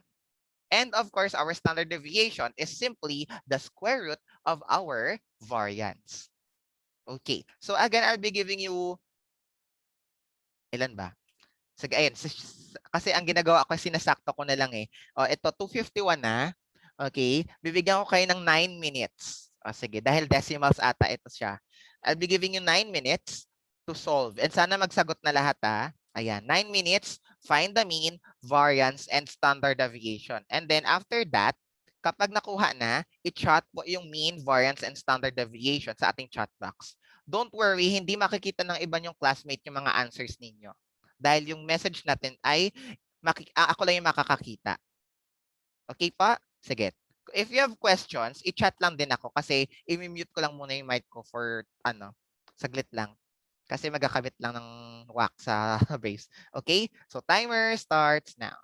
And of course, our standard deviation is simply the square root of our variance. Okay. So again, I'll be giving you, ilan ba? Sige, ayan. Kasi ang ginagawa ko, sinasakto ko na lang eh. O, ito, 251 na. Okay. Bibigyan ko kayo ng 9 minutes. O, sige, dahil decimals ata ito siya. I'll be giving you 9 minutes to solve. And sana magsagot na lahat ha. Ayan, 9 minutes, find the mean, variance, and standard deviation. And then after that, kapag nakuha na, i-chat mo yung mean, variance, and standard deviation sa ating chat box. Don't worry, hindi makikita ng iba yung classmate yung mga answers ninyo. Dahil yung message natin ay ako lang yung makakakita. Okay pa? Sige. If you have questions, i-chat lang din ako kasi i-mute ko lang muna yung mic ko for saglit lang. Kasi magkakabit lang ng wax sa base. Okay? So timer starts now.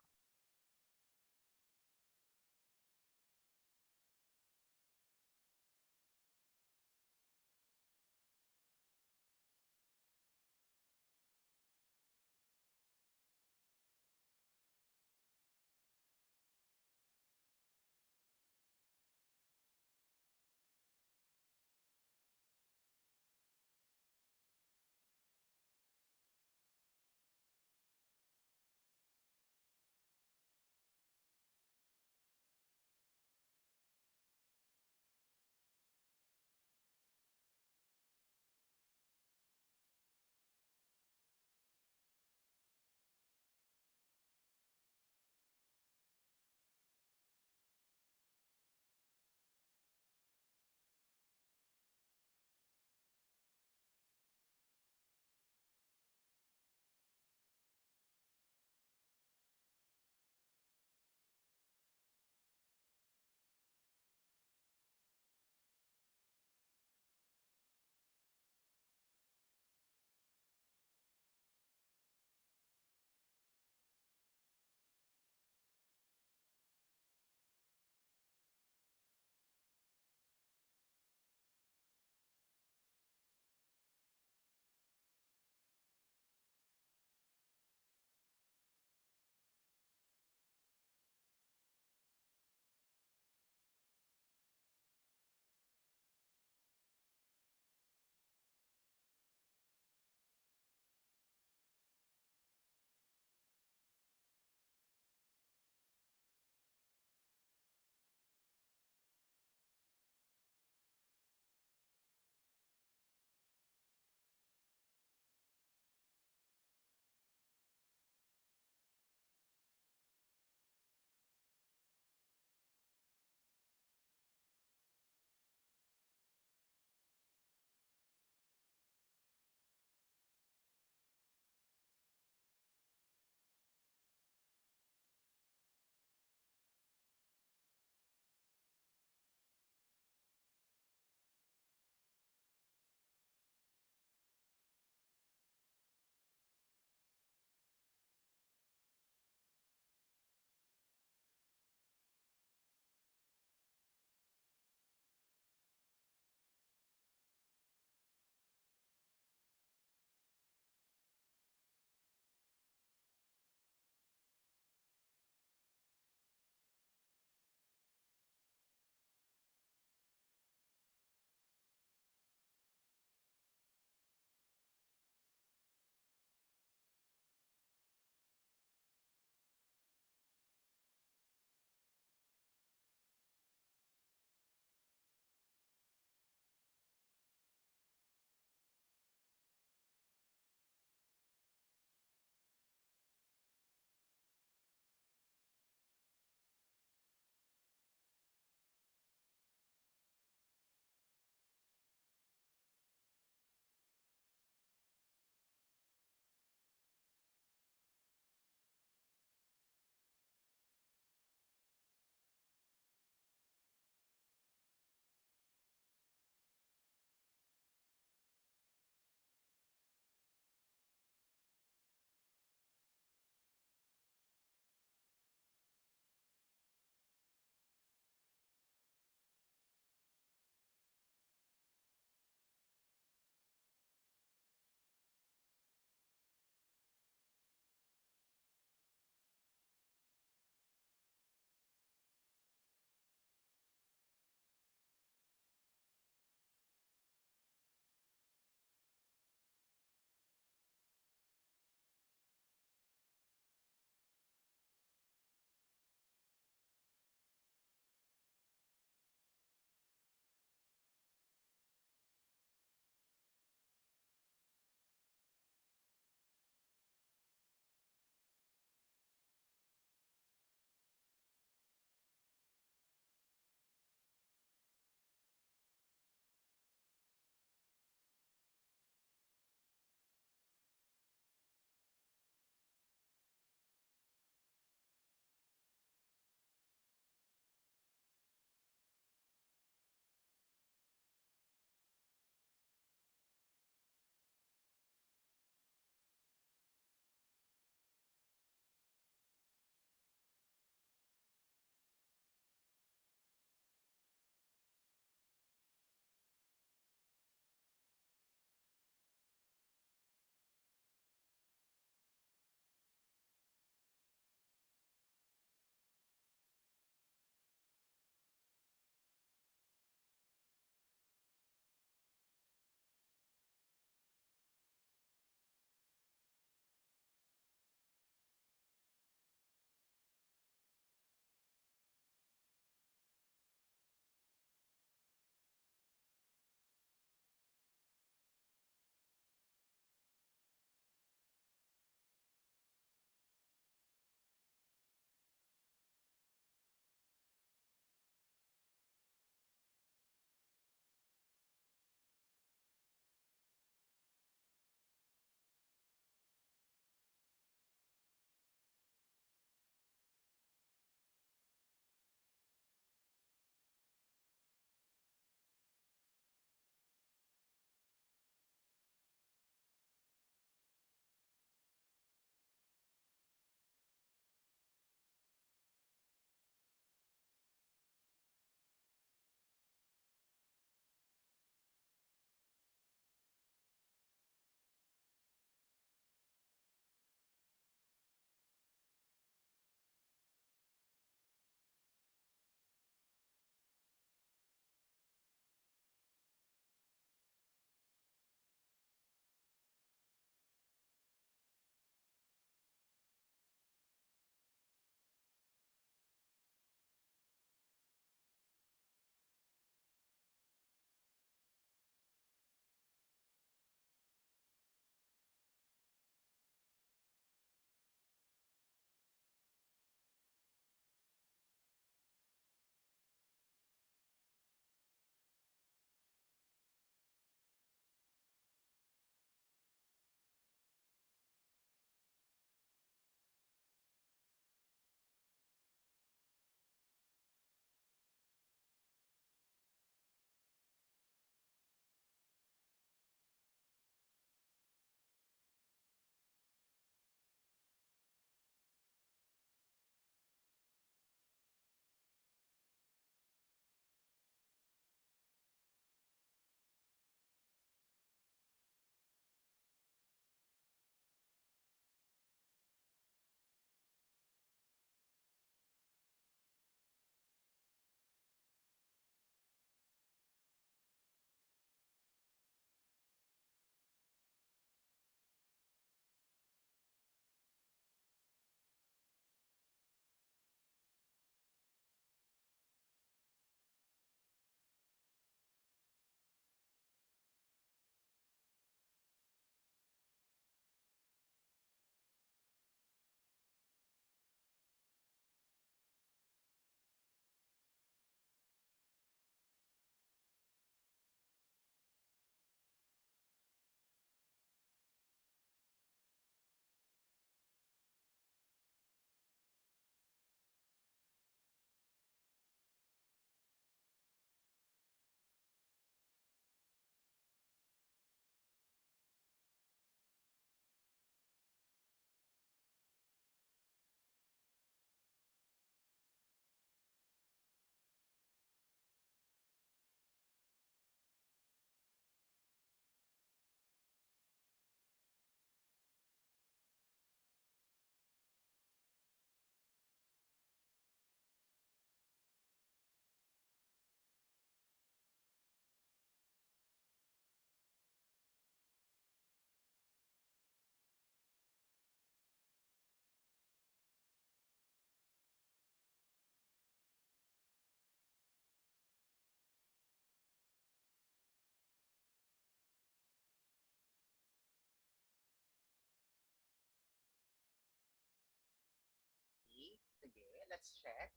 let's check.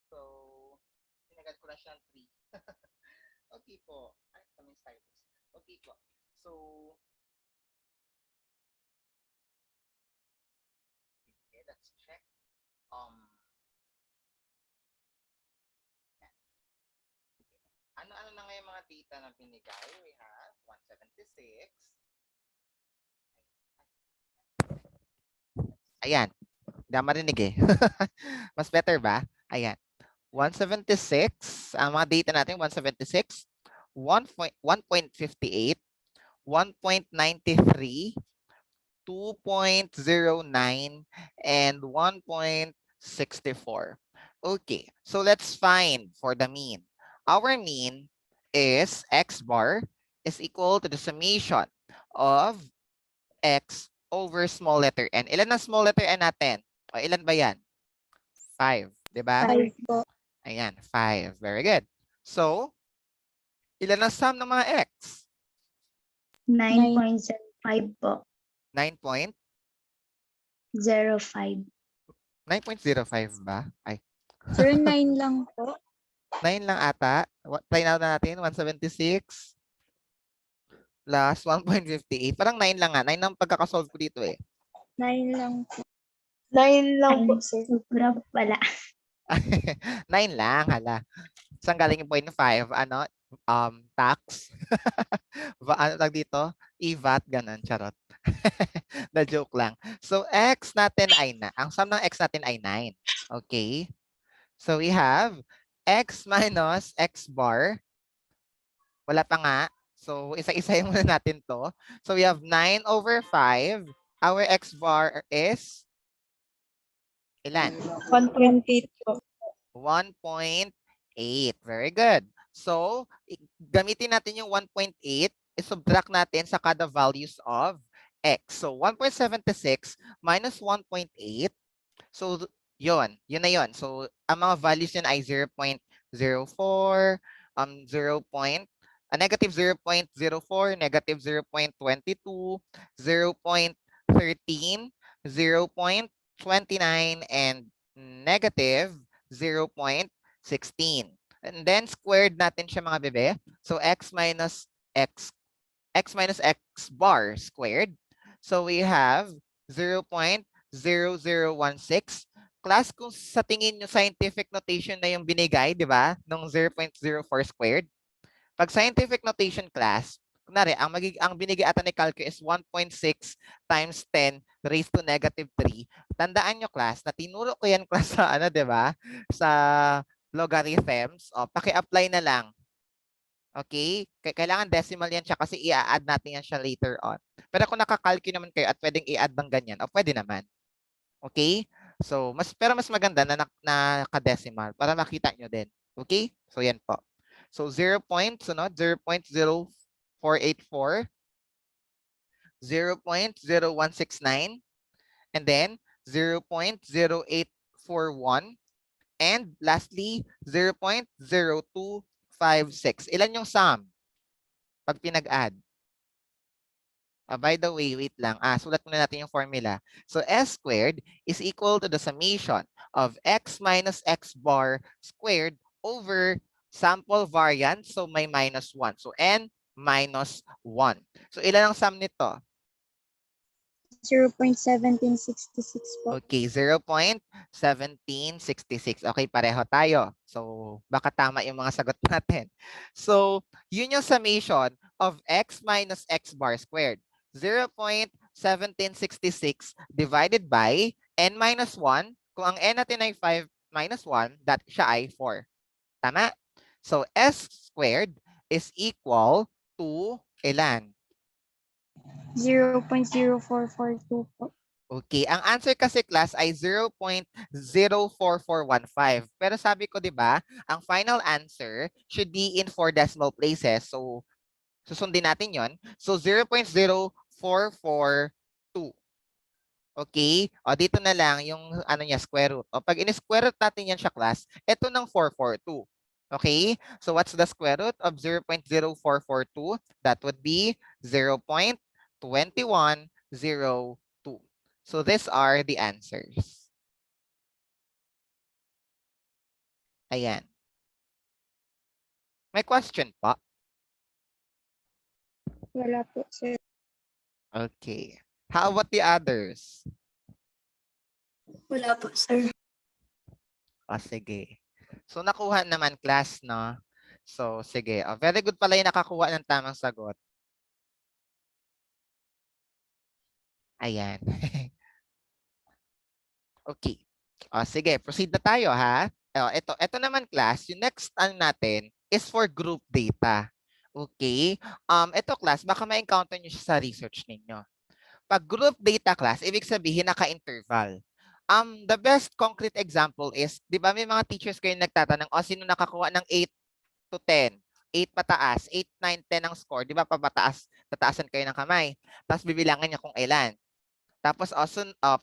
So, sinagad ko na siyang 3. Okay po. Ay, kaming stylus. Okay po. So, okay, let's check. Ano-ano na ngayon mga data na binigay? We have 176. Ayan. Hindi marinig eh. Mas better ba? Ayan. 176. Ang mga data natin, 176, 1.58, 1.93, 2.09, and 1.64. Okay, so let's find for the mean. Our mean is x bar is equal to the summation of x over small letter n. Ilan ang small letter n natin? O ilan ba yan? 5, di ba? 5 po. Ayan, 5. Very good. So, ilan ang sum ng mga x? 9.05 po. 9.05 05. ba? Ay, Sir, 9 lang po. 9 lang ata. Try na natin, 176 plus 1.58. Parang 9 lang nga. 9 ang pagkakasolve ko dito eh. 9 lang po. 9 lang po, sir. Sobra pala. 9 lang, hala. Saan galing yung 0.5? Ano? Tax? Ano tag dito? EVAT, ganun, charot. The joke lang. So, x natin ay ang sum ng x natin ay 9. Okay? So, we have x minus x bar. Wala pa nga. So, isa-isahin muna natin to. So, we have 9 over 5. Our x bar is ilan? 1.8 po. 1.8. Very good. So, gamitin natin yung 1.8. I-subtract natin sa kada values of x. So, 1.76 minus 1.8. So, yun na yun. So, ang mga values yun ay 0.04, negative 0.04, negative 0.22, 0.13, 0.29, and negative 0.16. And then squared natin siya mga bebe. So x minus x bar squared. So we have 0.0016. Class, kung sa tingin nyo scientific notation na yung binigay, di ba? Nung 0.04 squared. Pag scientific notation class, kunwari, ang binigay ata ni Calco is 1.6 times 10 raised to negative 3. Tandaan nyo class, na tinuro ko yan class sa ano, di ba? Sa logarithms. O, paki-apply na lang. Okay? Kailangan decimal yan siya kasi i-add natin yan siya later on. Pero kung nakakalky naman kayo at pwedeng i-add ng ganyan, o pwede naman. Okay? So, pero mas maganda na nakadecimal para makita nyo din. Okay? So, yan po. So, 0.0484, 0.0169, and then 0.0841, and lastly, 0.0256. Ilan yung sum pag pinag-add? By the way, wait lang. Sulat muna natin yung formula. So, S squared is equal to the summation of x minus x bar squared over sample variance. So, may minus 1. So, n minus 1. So, ilan ang sum nito? 0.1766 po. Okay, 0.1766. Okay, pareho tayo. So, baka tama yung mga sagot natin. So, yun yung summation of x minus x bar squared. 0.1766 divided by n minus 1. Kung ang n natin ay 5 minus 1, that siya ay 4. Tama? So, s squared is equal to ilan? 0.0442 po. Okay, ang answer kasi class ay 0.04415. Pero sabi ko 'di ba, ang final answer should be in 4 decimal places. So susundin natin 'yon. So 0.0442. Okay? O dito na lang yung ano niya square root. O pag in-square root natin yan siya class, ito ng 442. Okay? So what's the square root of 0.0442? That would be 0.2102. So these are the answers. Ayan. May question po? Wala po, sir. Okay. How about the others? Wala po, sir. O, sige. So, nakuha naman class, no? So, sige. O, very good pala yung nakakuha ng tamang sagot. Ayan. Okay. O, sige. Proceed na tayo, ha? O, ito naman class. Yung next natin is for group data. Okay. Ito class, baka ma-encounter nyo siya sa research ninyo. Pag group data class, ibig sabihin naka-interval. The best concrete example is, di ba may mga teachers kayo nagtatanong, sino nakakuha ng 8 to 10? 8 pataas, 8, 9, 10 ang score. Di ba papataas, tataasan kayo ng kamay. Tapos bibilangin niya kung ilan. Tapos,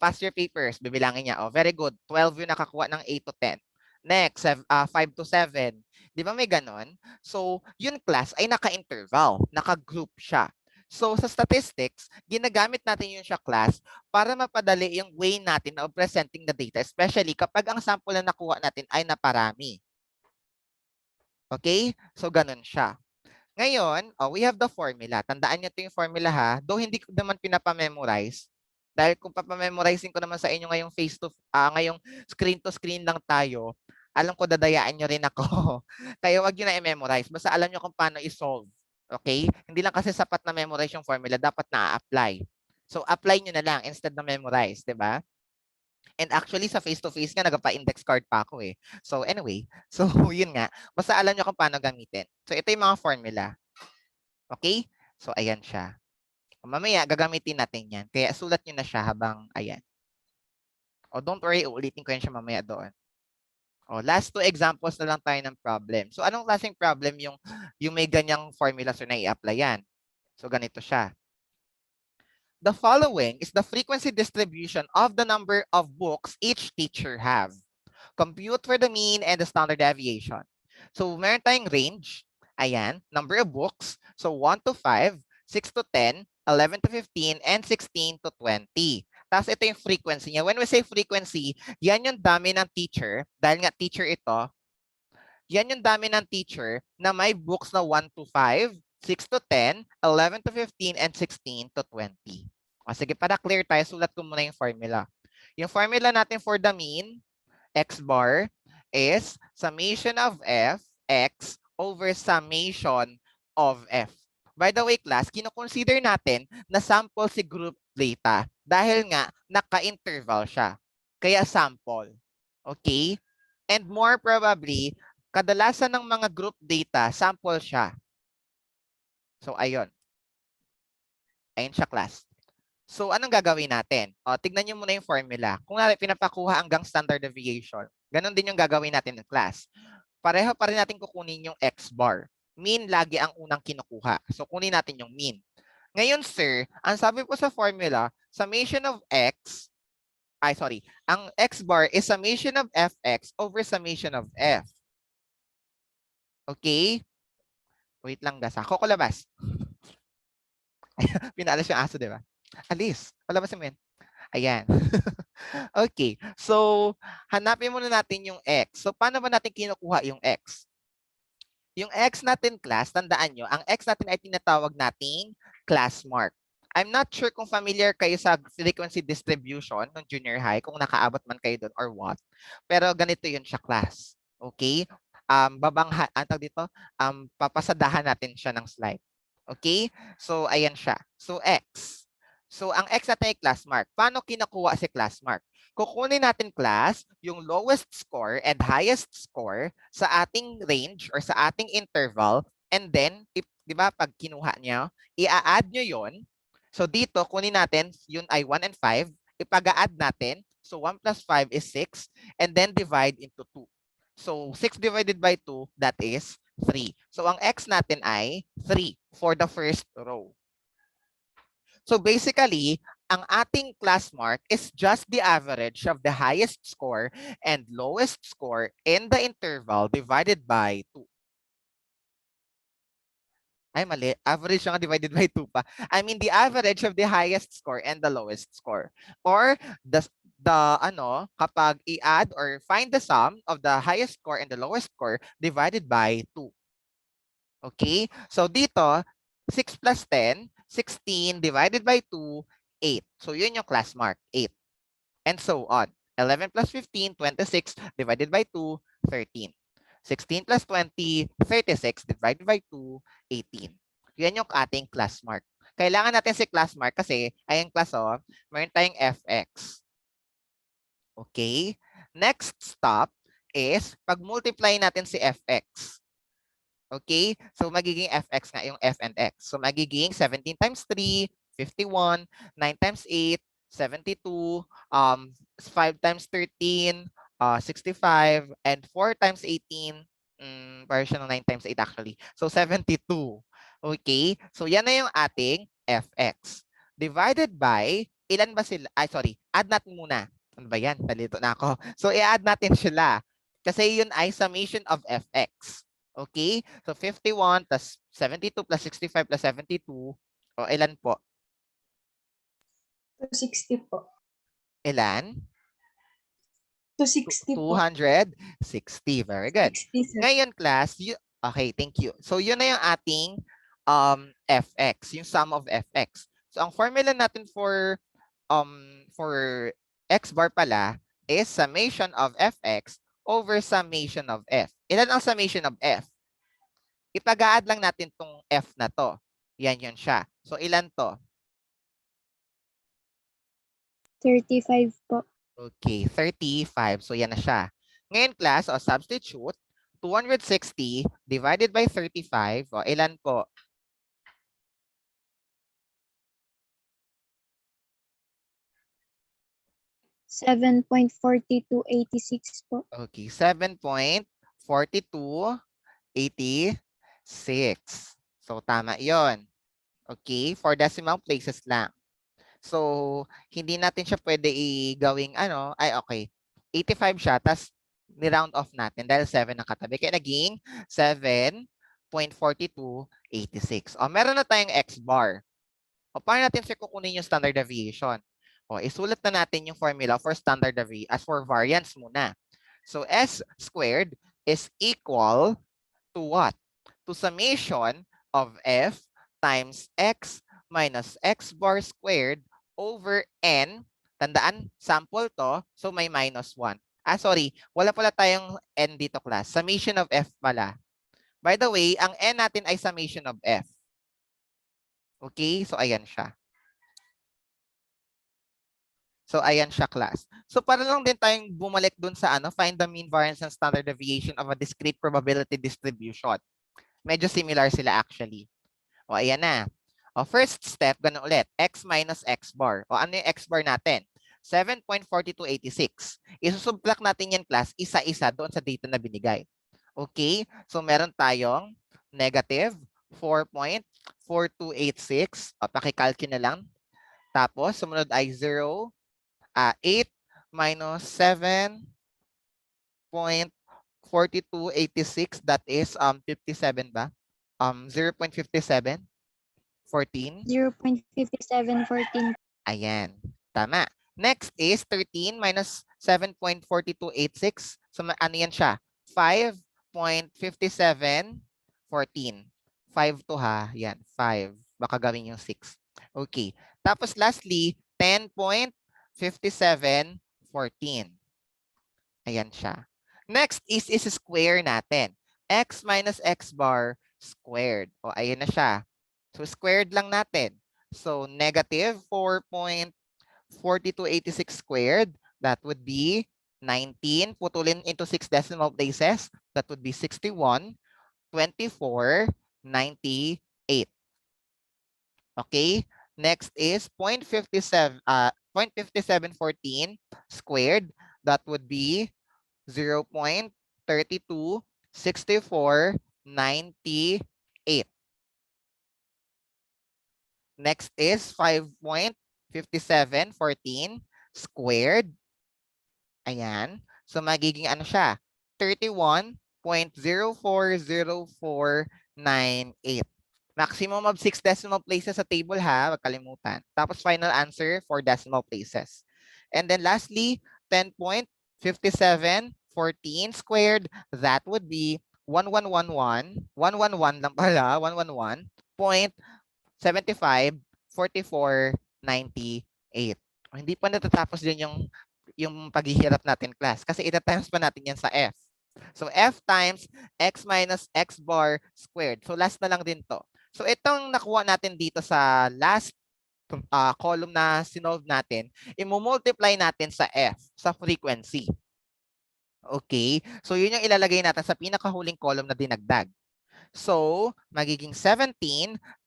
pass your papers, bibilangin niya. Very good. 12 yung nakakuha ng 8 to 10. Next, 5 to 7. Di ba may ganon? So, yun class ay naka-interval, naka-group siya. So, sa statistics, ginagamit natin yun siya class para mapadali yung way natin of presenting the data, especially kapag ang sample na nakuha natin ay naparami. Okay? So, ganun siya. Ngayon, we have the formula. Tandaan niyo ito yung formula ha. Though hindi ko naman pinapamemorize. Dahil kung papamemorizing ko naman sa inyo ngayong ngayong screen to screen lang tayo, alam ko dadayaan niyo rin ako. Kaya wag niyo na i-memorize. Basta alam niyo kung paano i-solve. Okay? Hindi lang kasi sapat na memorize yung formula, dapat na-apply. So, apply niyo na lang instead na memorize, 'di ba? And actually, sa face-to-face nga, nagpa-index card pa ako eh. So anyway, so yun nga. Basta alam niyo kung paano gamitin. So ito yung mga formula. Okay? So ayan siya. Mamaya, gagamitin natin yan. Kaya sulat niyo na siya habang ayan. Don't worry, uulitin ko yan siya mamaya doon. Last 2 examples na lang tayo ng problem. So anong klaseng problem yung may ganyang formula so na i-apply yan? So ganito siya. The following is the frequency distribution of the number of books each teacher have. Compute for the mean and the standard deviation. So, meron tayong range. Ayan, number of books. So, 1 to 5, 6 to 10, 11 to 15, and 16 to 20. Tapos, ito yung frequency niya. When we say frequency, yan yung dami ng teacher. Dahil nga teacher ito, yan yung dami ng teacher na may books na 1 to 5, 6 to 10, 11 to 15, and 16 to 20. Sige, para clear tayo, sulat ko muna yung formula. Yung formula natin for the mean, x bar, is summation of f, x, over summation of f. By the way, class, kino-consider natin na sample si group data dahil nga naka-interval siya. Kaya sample. Okay? And more probably, kadalasan ng mga group data, sample siya. So, ayun. Ayun siya, class. So, anong gagawin natin? Tignan nyo muna yung formula. Kung pinapakuha hanggang standard deviation, ganun din yung gagawin natin ng class. Pareho pa rin natin kukunin yung x bar. Mean lagi ang unang kinukuha. So, kunin natin yung mean. Ngayon, sir, ang sabi po sa formula, summation of x, ang x bar is summation of fx over summation of f. Okay? Wait lang, guys. Ako ko labas. Pinalas yung aso, di ba? Alis. Palabas mo yan. Ayan. Okay. So, hanapin muna natin yung x. So, paano ba natin kinukuha yung x? Yung x natin, class, tandaan nyo, ang x natin ay tinatawag nating class mark. I'm not sure kung familiar kayo sa frequency distribution ng junior high, kung nakaabot man kayo doon or what. Pero ganito yun siya, class. Okay? Papasadahan natin siya ng slide. Okay? So, ayan siya. So, x. So, ang x natin ay class mark. Paano kinukuha si class mark? Kukunin natin, class, yung lowest score and highest score sa ating range or sa ating interval. And then, di ba, pag kinuha niya, i-add nyo yon. So, dito, kunin natin, yun ay 1 and 5. Ipag-add natin. So, 1 plus 5 is 6. And then, divide into 2. So, 6 divided by 2, that is 3. So, ang x natin ay 3 for the first row. So, basically, ang ating class mark is just the average of the highest score and lowest score in the interval divided by 2. Ay, mali. Average nga divided by 2 pa. I mean, the average of the highest score and the lowest score. Or kapag i-add or find the sum of the highest score and the lowest score divided by 2. Okay? So dito, 6 plus 10, 16 divided by 2, 8. So yun yung class mark, 8. And so on. 11 plus 15, 26 divided by 2, 13. 16 plus 20, 36 divided by 2, 18. Yan yung ating class mark. Kailangan natin si class mark kasi, ayun class meron tayong fx. Okay? Next stop is pag-multiply natin si fx. Okay? So magiging fx nga yung f and x. So magiging 17 times 3, 51, 9 times 8, 72, 5 times 13, 65, and 4 times 18, version ng 9 times 8 actually. So 72. Okay? So yan na yung ating fx. Divided by, ilan ba sila? Ay, sorry. Add natin muna. Ano ba yan? Nalito na ako. So i-add natin sila. Kasi yun ay summation of fx. Okay? So 51 plus 72 plus 65 plus 72. O ilan po? 260 po. Ilan? 260 po. 260. Very good. 60, sir. Ngayon class, okay, thank you. So yun na yung ating fx, yung sum of fx. So ang formula natin for x bar pala is summation of fx over summation of f. Ilan ang summation of f? Ipag-a-add lang natin tong f na to. Yan yun siya. So ilan to? 35 po. Okay, 35. So yan na siya. Ngayon class, substitute, 260 divided by 35. O ilan po? $7.4286 po. Okay, 7.4286. So tama yon. Okay, for decimal places lang. So, hindi natin siya pwede i-gawing okay. 85 siya, tas ni-round off natin dahil 7 nakatabi. Kaya naging 7.4286. O, meron na tayong x bar. O, paano natin siya kukunin yung standard deviation? O, isulat na natin yung formula for standard deviation as for variance muna. So, s squared is equal to what? To summation of f times x minus x bar squared over n. Tandaan, sample to, so may minus 1. Sorry, wala pala tayong n dito class. Summation of f pala. By the way, ang n natin ay summation of f. Okay, so ayan siya. So ayan siya class. So para lang din tayong bumalik dun sa find the mean, variance, and standard deviation of a discrete probability distribution. Medyo similar sila actually. O ayan na. O, first step, ganun ulit. X minus X bar. O, ano yung X bar natin? 7.4286. Isusubtract natin yan, class, isa-isa doon sa data na binigay. Okay? So, meron tayong negative 4.4286. O, pakikalkin na lang. Tapos, sumunod ay 0, 8 minus 7.4286. That is 57 ba? 0.57. 14? 0.5714. Ayan. Tama. Next is 13 minus 7.4286. So ano yan siya? 5.5714. 5 to ha. Yan. 5. Baka gawin yung 6. Okay. Tapos lastly, 10.5714. Ayan siya. Next is square natin. X minus X bar squared. O ayan na siya. So, squared lang natin. So, negative 4.4286 squared. That would be 19. Putulin into 6 decimal places. That would be 61, 24, 98. Okay? Next is 0.5714 squared. That would be 0.326498. Next is 5.5714 squared. Ayan. So magiging ano siya? 31.040498. Maximum of 6 decimal places sa table ha. Wag kalimutan. Tapos final answer for decimal places. And then lastly, 10.5714 squared, that would be 1111 lang pala, 111.754498. Hindi pa natatapos din yung paghihirap natin, class, kasi ita-times pa natin yan sa F. So F times x minus x bar squared. So last na lang din to. So itong nakuha natin dito sa last column na sinolve natin, i-multiply natin sa F, sa frequency. Okay? So yun yung ilalagay natin sa pinakahuling column na dinagdag. So, magiging 17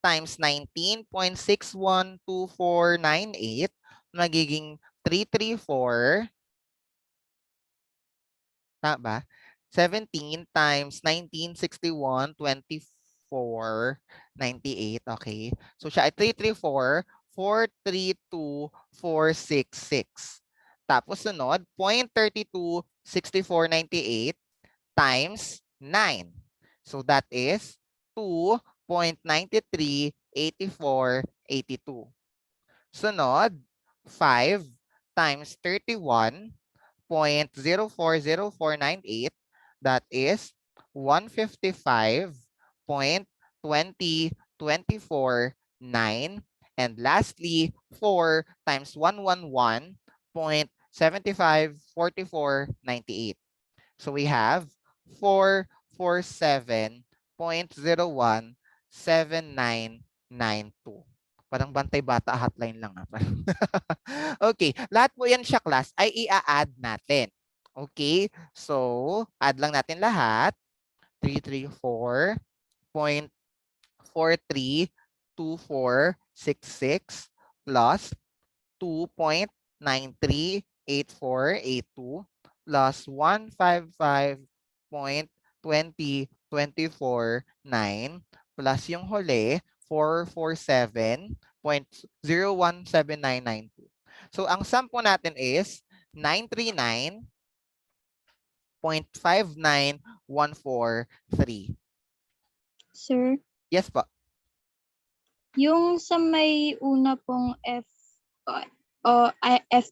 times 19.612498, magiging 334, tama ba? 17 times 1961.2498, okay? So, siya ay 334,432,466. Tapos sunod, 0.326498 times 9. So that is 2.938482. Sunod, 5 times 31.040498. That is 155.20249. And lastly, 4 times 111.754498. So we have 447.017992. Parang bantay bata hotline lang. Okay, lahat po yan siya, class, ay i-add natin. Okay, so add lang natin lahat. 334.432466 plus 2.938482 plus 155.20249 plus yung huli 447.017992. So ang sum po natin is 939.59143. Sir, Yes po. yung sa may una pong F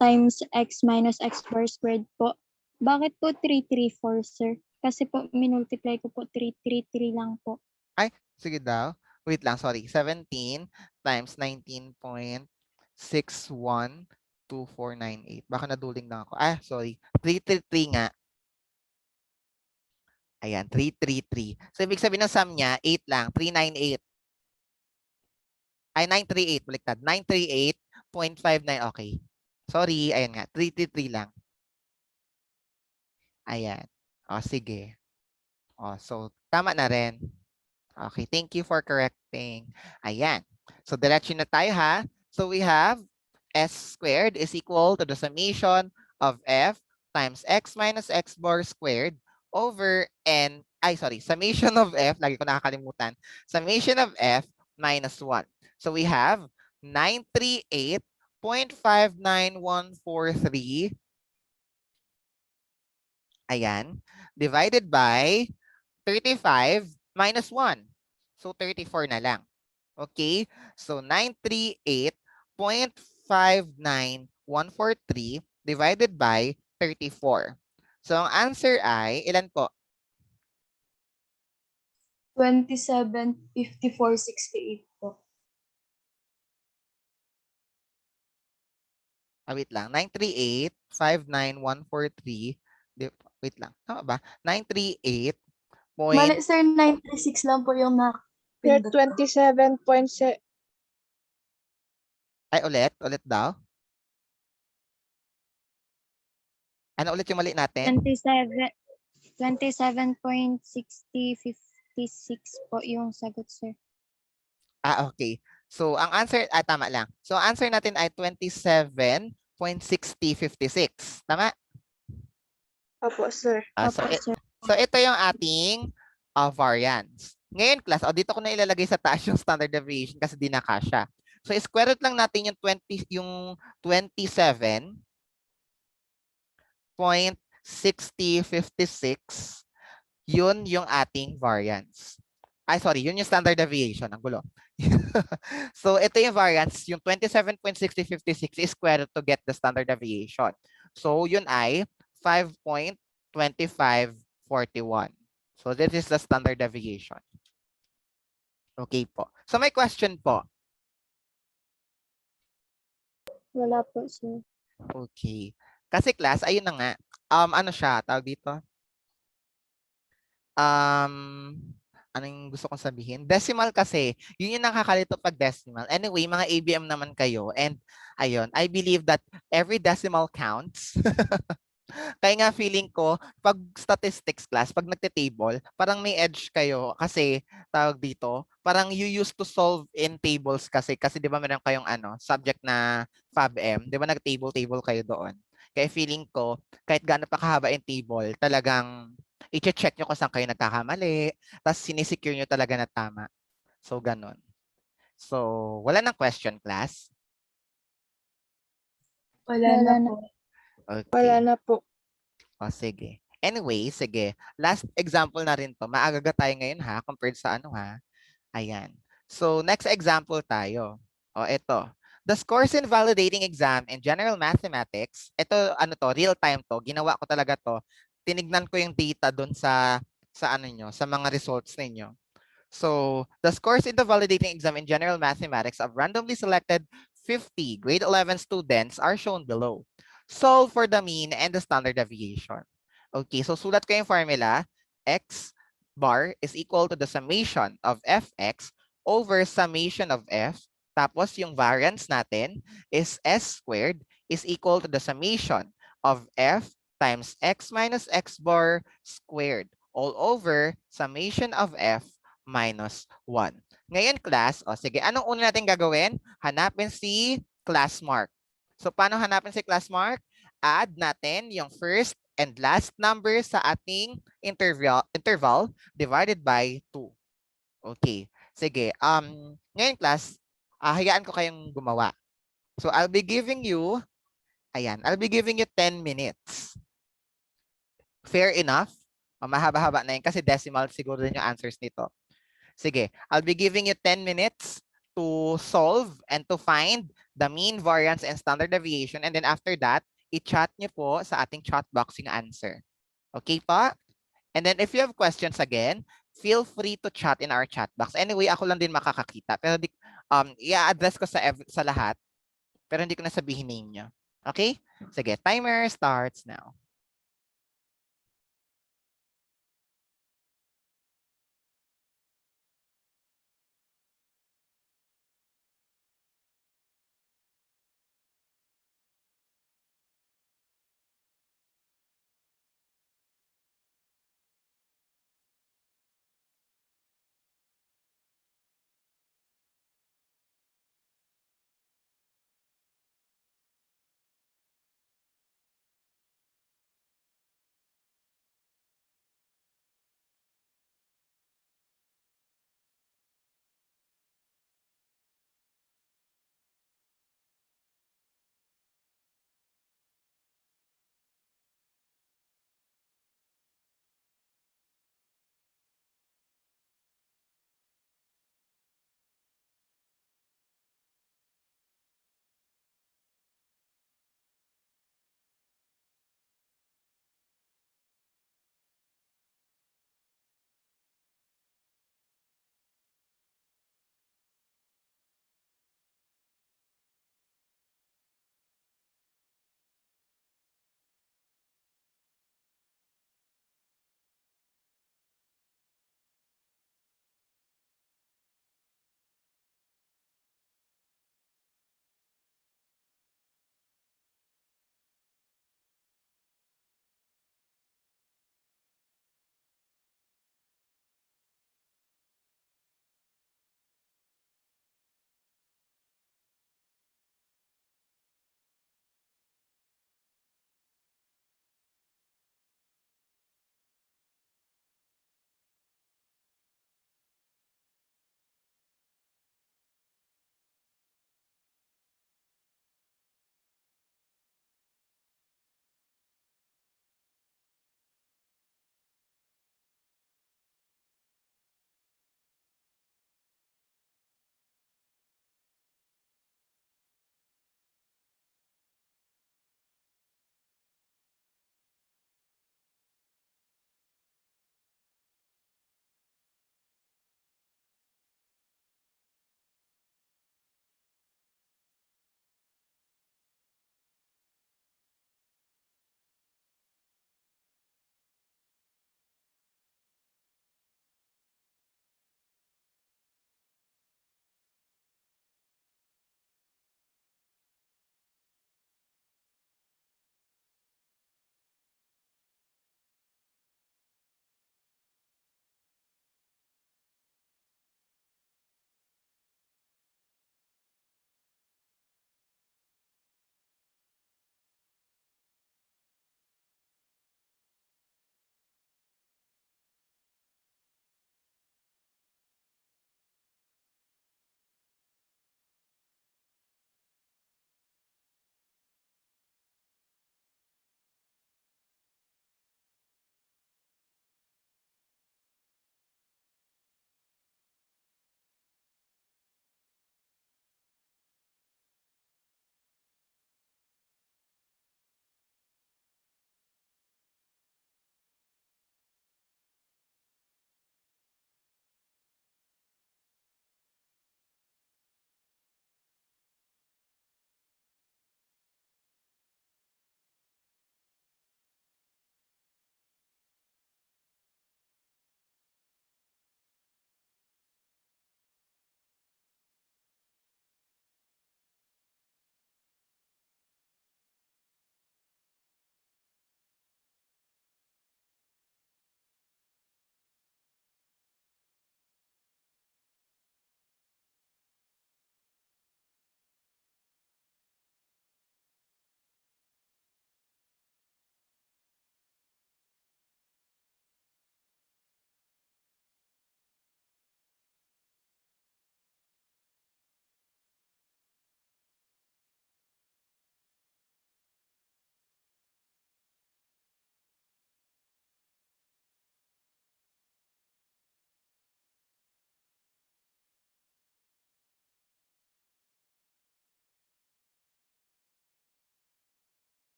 times x minus x bar squared po, bakit po 334, sir? Kasi po, minultiply ko po 333 lang po. Ay, sige daw. Wait lang, sorry. 17 times 19.612498. Baka naduling lang ako. Ah, sorry. 333 nga. Ayan, 333. So, ibig sabihin ng sum niya, 8 lang. 398. Ay, 938. Baliktad. 938.59. Okay. Sorry. Ayan nga. 333 lang. Ayan. O, sige. O, so, tama na rin. Okay, thank you for correcting. Ayan. So, diretso na tayo ha. So, we have s squared is equal to the summation of f times x minus x bar squared over n, summation of f, lagi ko nakakalimutan, summation of f minus 1. So, we have 938.59143, ayan, divided by 35 minus 1. So, 34 na lang. Okay? So, 938.59143 divided by 34. So, ang answer ay, ilan po? 27.5468 po. Wait lang. 938.59143. Wait lang. Tama ba? 938. Mali, sir, 936 lang po yung Sir, nakapindot ko. 27.7. Ay, ulit daw. Ano ulit yung mali natin? 27.6056 po yung sagot, sir. Ah, okay. So, ang answer, tama lang. So, ang answer natin ay 27.6056. Tama? Opo, sir. So, so, ito yung ating variance. Ngayon, class, dito ko na ilalagay sa taas yung standard deviation kasi di na kasya. So, square root lang natin yung 27.6056. Yun yung ating variance. Ay, sorry, yun yung standard deviation. Ang gulo. So ito yung variance, yung 27.6056 is square root to get the standard deviation. So yun ay 5.2541. So this is the standard deviation. Okay po. So may question po. Wala po, sir. Okay. Kasi class, ayun na nga. Ano siya, tawag dito? Anong gusto kong sabihin? Decimal kasi, yun yung nakakalito pag decimal. Anyway, mga ABM naman kayo. And ayun, I believe that every decimal counts. Kaya nga feeling ko, pag statistics class, pag nagte-table, parang may edge kayo kasi tawag dito, parang you used to solve in tables kasi 'di ba meron kayong subject na FABM, 'di ba nag-table kayo doon. Kaya feeling ko, kahit gaano pa kahaba yung table, talagang i-check nyo kung saan kayo nagkakamali, tapos sinisecure nyo talaga na tama. So, ganun. So, wala nang question, class? Wala Wala na na. po. Okay. Wala na po. O, sige. Anyway, sige. Last example na rin to. Maagaga tayo ngayon ha, compared sa ha. Ayan. So, next example tayo. O, ito. The scores in validating exam in general mathematics, ito, real time to. Ginawa ko talaga to. Tinignan ko yung data doon sa mga results ninyo. So, the scores in the validating exam in general mathematics of randomly selected 50 grade 11 students are shown below. Solve for the mean and the standard deviation. Okay, so sulat ko yung formula. X bar is equal to the summation of fx over summation of f. Tapos yung variance natin is s squared is equal to the summation of f times x minus x bar squared all over summation of f minus 1. Ngayon, class, sige, anong una natin gagawin? Hanapin si class mark. So, paano hanapin si class mark? Add natin yung first and last number sa ating interval divided by 2. Okay. Sige. Ngayon, class, hayaan ko kayong gumawa. So, I'll be giving you 10 minutes. Fair enough? Mahaba-haba na yun kasi decimal siguro din yung answers nito. Sige, I'll be giving you 10 minutes to solve and to find the mean, variance, and standard deviation. And then after that, i-chat niyo po sa ating chat box yung answer. Okay pa? And then if you have questions again, feel free to chat in our chat box. Anyway, ako lang din makakakita. Pero i-address ko sa lahat. Pero hindi ko na sabihin name niyo. Okay? Sige, timer starts now.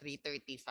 335.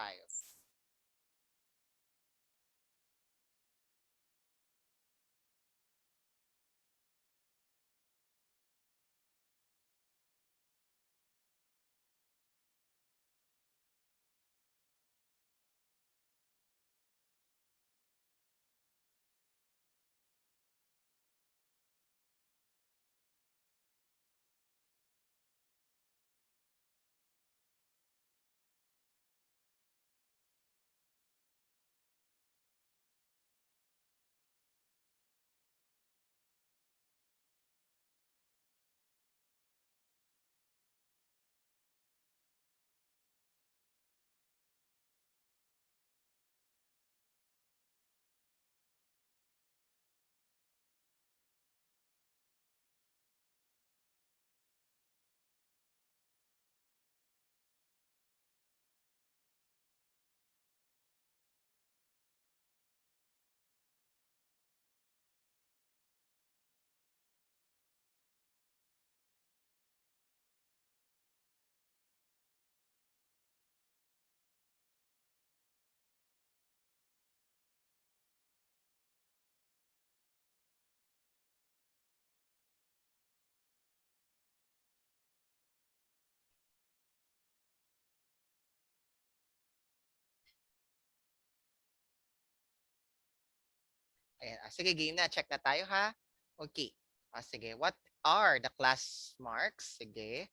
Ayan. Sige, game na. Check na tayo ha. Okay. Sige. What are the class marks? Sige.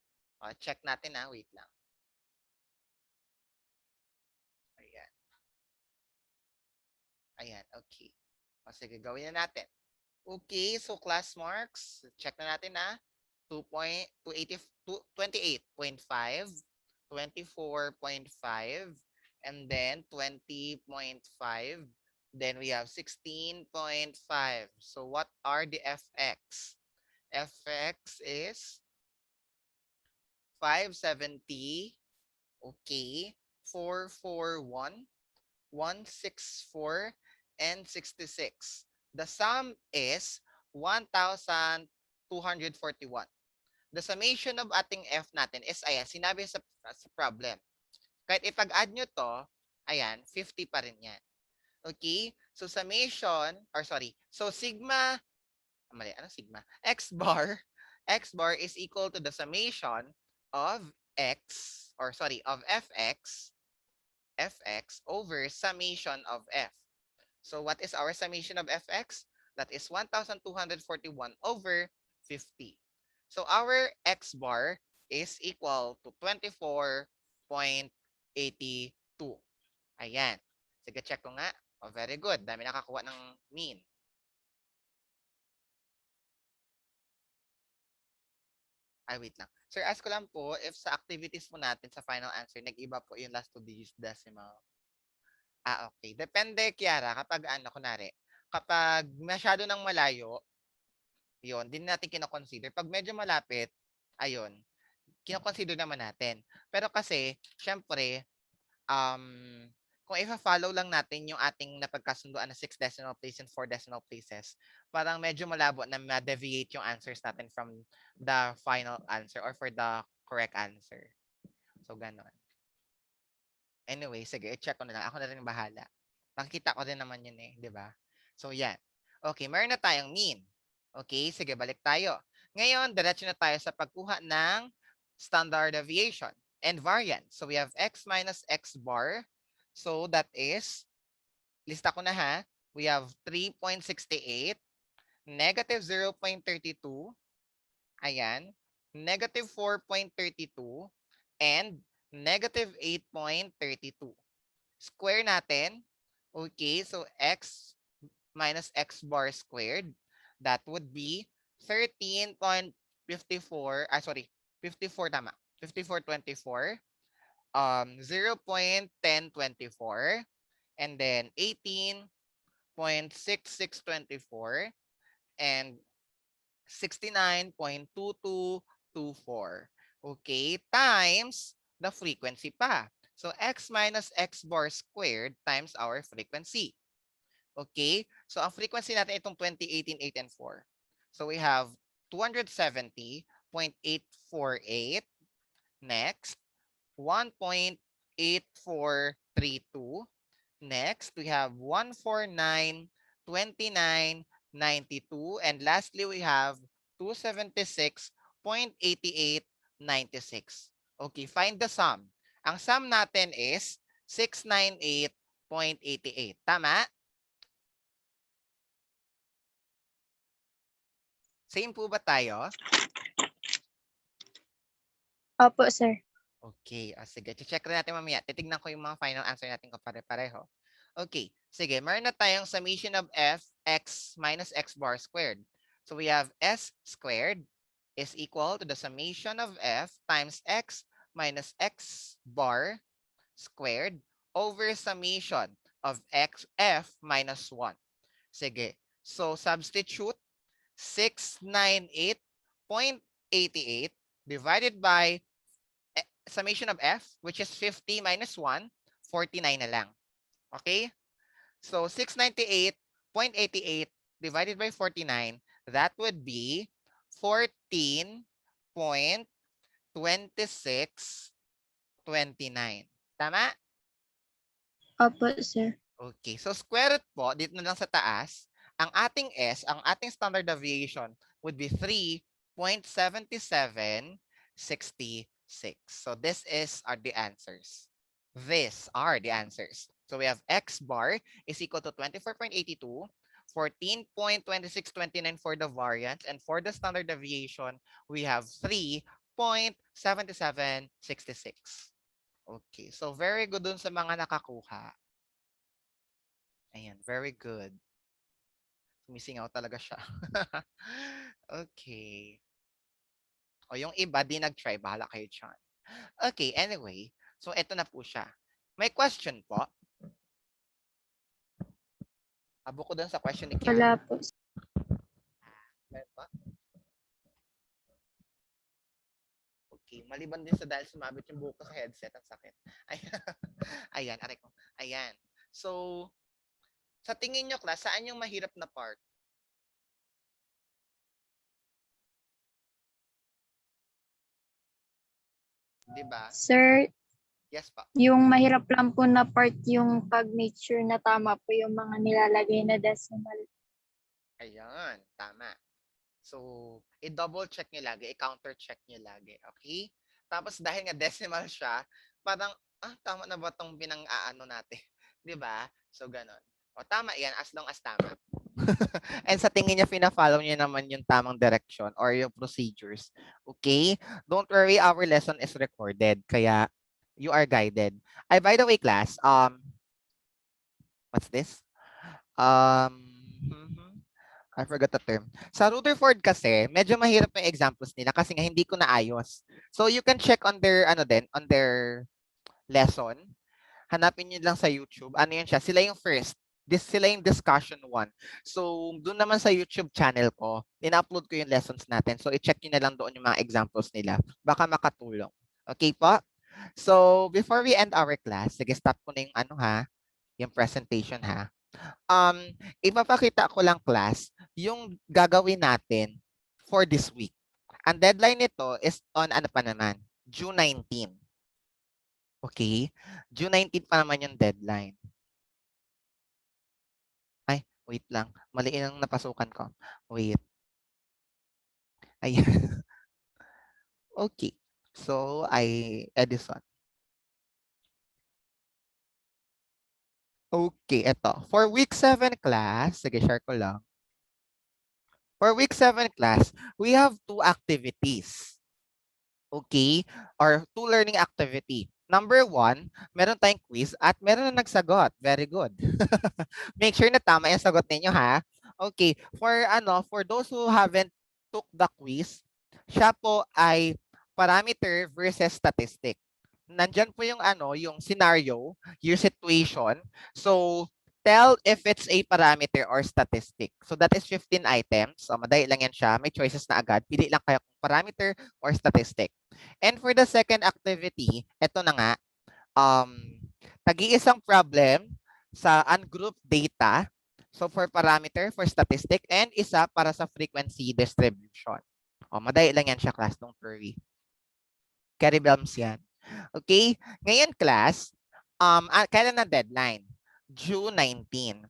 Check natin ha. Wait lang. Ayan. Ayan. Okay. Sige, gawin na natin. Okay. So, class marks. Check na natin ha. 28.5, 24.5, and then 20.5. Then we have 16.5. So what are the FX? FX is 570, okay, 441, 164, and 66. The sum is 1,241. The summation of ating F natin is, ayan, sinabi sa problem. Kahit ipag-add nyo to, ayan, 50 pa rin yan. Okay? So summation, or sorry, so sigma, mali, ano sigma? X bar is equal to the summation of X, or sorry, of Fx over summation of F. So what is our summation of Fx? That is 1,241 over 50. So our X bar is equal to 24.82. Ayan. Sige, check ko nga. Oh, very good. Dami nakakuha ng mean. Ay, wait lang. Sir, ask ko lang po if sa activities po natin sa final answer, nag-iba po yung last 2 digits decimal. Okay. Depende, Kiara, kapag ano, kunwari, kapag masyado nang malayo, yun, din natin kinoconsider. Pag medyo malapit, ayun, kinoconsider naman natin. Pero kasi, syempre, kung i-follow lang natin yung ating napagkasunduan na 6 decimal places and 4 decimal places, parang medyo malabo na ma-deviate yung answers natin from the final answer or for the correct answer. So, ganon. Anyway, sige, i-check ko na lang. Ako na rin bahala. Makikita ko din naman yun eh, di ba? So, yan. Okay, meron na tayong mean. Okay, sige, balik tayo. Ngayon, diretso na tayo sa pagkuha ng standard deviation and variance. So, we have x minus x bar. So, that is, lista ko na ha. We have 3.68, negative 0.32, ayan, negative 4.32, and negative 8.32. Square natin. Okay, so x minus x bar squared, that would be 13.54, 54 tama. 54.24, 0.1024, and then 18.6624, and 69.2224. Okay, times the frequency pa. So, x minus x bar squared times our frequency. Okay, so ang frequency natin itong 20, 18, 8, and 4. So, we have 270.848. Next, 1.8 8432. Next, we have 149, 29, 92. And lastly, we have 276.8896. Okay, find the sum. Ang sum natin is 698.88. Tama? Same po ba tayo? Opo, sir. Okay, sige. Check rin natin mamaya. Titignan ko yung mga final answer natin kung pare-pareho. Okay, sige. Meron na tayong summation of f x minus x bar squared. So we have s squared is equal to the summation of f times x minus x bar squared over summation of x f minus 1. Sige. So substitute 698.88 divided by summation of f, which is 50 minus 1, 49 na lang. Okay? So 698.88 divided by 49, that would be 14.2629. Tama? Opo, sir. Okay. So square root po, dito na lang sa taas, ang ating S, ang ating standard deviation would be 3.7766. So this are the answers. These are the answers. So we have X bar is equal to 24.82, 14.2629 for the variance, and for the standard deviation, we have 3.7766. Okay, so very good dun sa mga nakakuha. Ayan, very good. Sumisingaw talaga siya. Okay. O yung iba, di nag-try. Bahala kayo dyan. Okay, anyway. So, eto na po siya. May question po? Abo ko dun sa question ni Kian. Wala po. Meron ba? Okay, maliban din sa dahil sumabit yung buhok ko sa headset. Ang sakit. Ayan. Ayan, aray ko. Ayan. So, sa tingin nyo, class, saan yung mahirap na part? Diba? Sir, Yes pa. yung mahirap lang po na part yung pag-make sure na tama po yung mga nilalagay na decimal. Ayan, tama. So, i-double check nyo lagi, i-counter check nyo lagi, okay? Tapos dahil nga decimal siya, parang, tama na ba itong pinang-aano natin? Di ba? So, ganon. O, tama yan, as long as tama. And sa tingin niya, fina-follow niya naman yung tamang direction or yung procedures. Okay? Don't worry, our lesson is recorded. Kaya, you are guided. Ay, by the way, class, what's this? I forgot the term. Sa Rutherford kasi, medyo mahirap yung examples nila kasi nga hindi ko naayos. So you can check on their on their lesson. Hanapin niyo lang sa YouTube. Ano yun siya? Sila yung first. Sila yung discussion 1. So doon naman sa YouTube channel ko, ina-upload ko yung lessons natin. So i-check niyo na lang doon yung mga examples nila. Baka makatulong. Okay po? So before we end our class, sige, stop ko na yung yung presentation ha. Ipapakita ko lang class yung gagawin natin for this week. Ang deadline nito is on June 19. Okay? June 19 pa naman yung deadline. Ay, wait lang. Mali ang napasukan ko. Wait. Ayan. Okay. So, Edison. Okay, eto. For week 7 class, sige, share ko lang. For week 7 class, we have 2 activities. Okay? Or 2 learning activity. Number 1, meron tayong quiz at meron na nagsagot. Very good. Make sure na tama yung sagot ninyo ha. Okay, for those who haven't took the quiz, siya po ay parameter versus statistic. Nandyan po yung yung scenario, your situation. So, tell if it's a parameter or statistic. So, that is 15 items. So, madali lang yan siya. May choices na agad. Pili lang kayo kung parameter or statistic. And for the second activity, eto na nga, tagi-isang problem sa ungrouped data. So, for parameter, for statistic, and isa para sa frequency distribution. Madali lang yan siya, class. Don't worry. Carry Belms yan. Okay? Ngayon, class, kailan na deadline? June 19.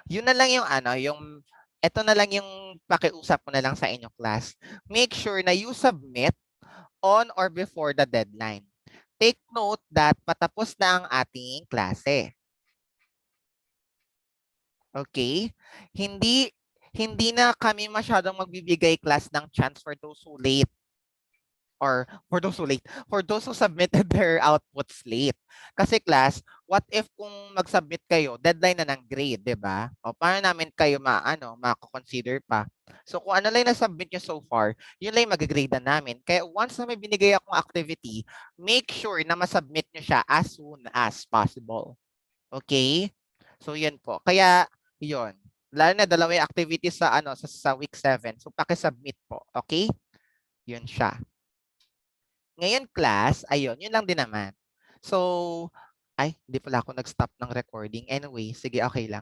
Yun na lang yung ito na lang yung pakiusap ko na lang sa inyo, class. Make sure na you submit on or before the deadline. Take note that patapos na ang ating klase. Okay? Hindi hindi na kami masyadong magbibigay class ng chance for those who late. Or for those who submitted their outputs late. Kasi class, what if kung mag-submit kayo, deadline na ng grade, di ba? O paano namin kayo mako-consider pa? So kung ano lang na-submit nyo so far, yun lang yung mag-grade na namin. Kaya once na may binigay akong activity, make sure na masubmit nyo siya as soon as possible. Okay? So yun po. Kaya yun. Lalo na dalawa yung activities sa week 7. So paki-submit po. Okay? Yun siya. Ngayon class, ayun, yun lang din naman. So, hindi pala ako nag-stop ng recording. Anyway, sige, okay lang.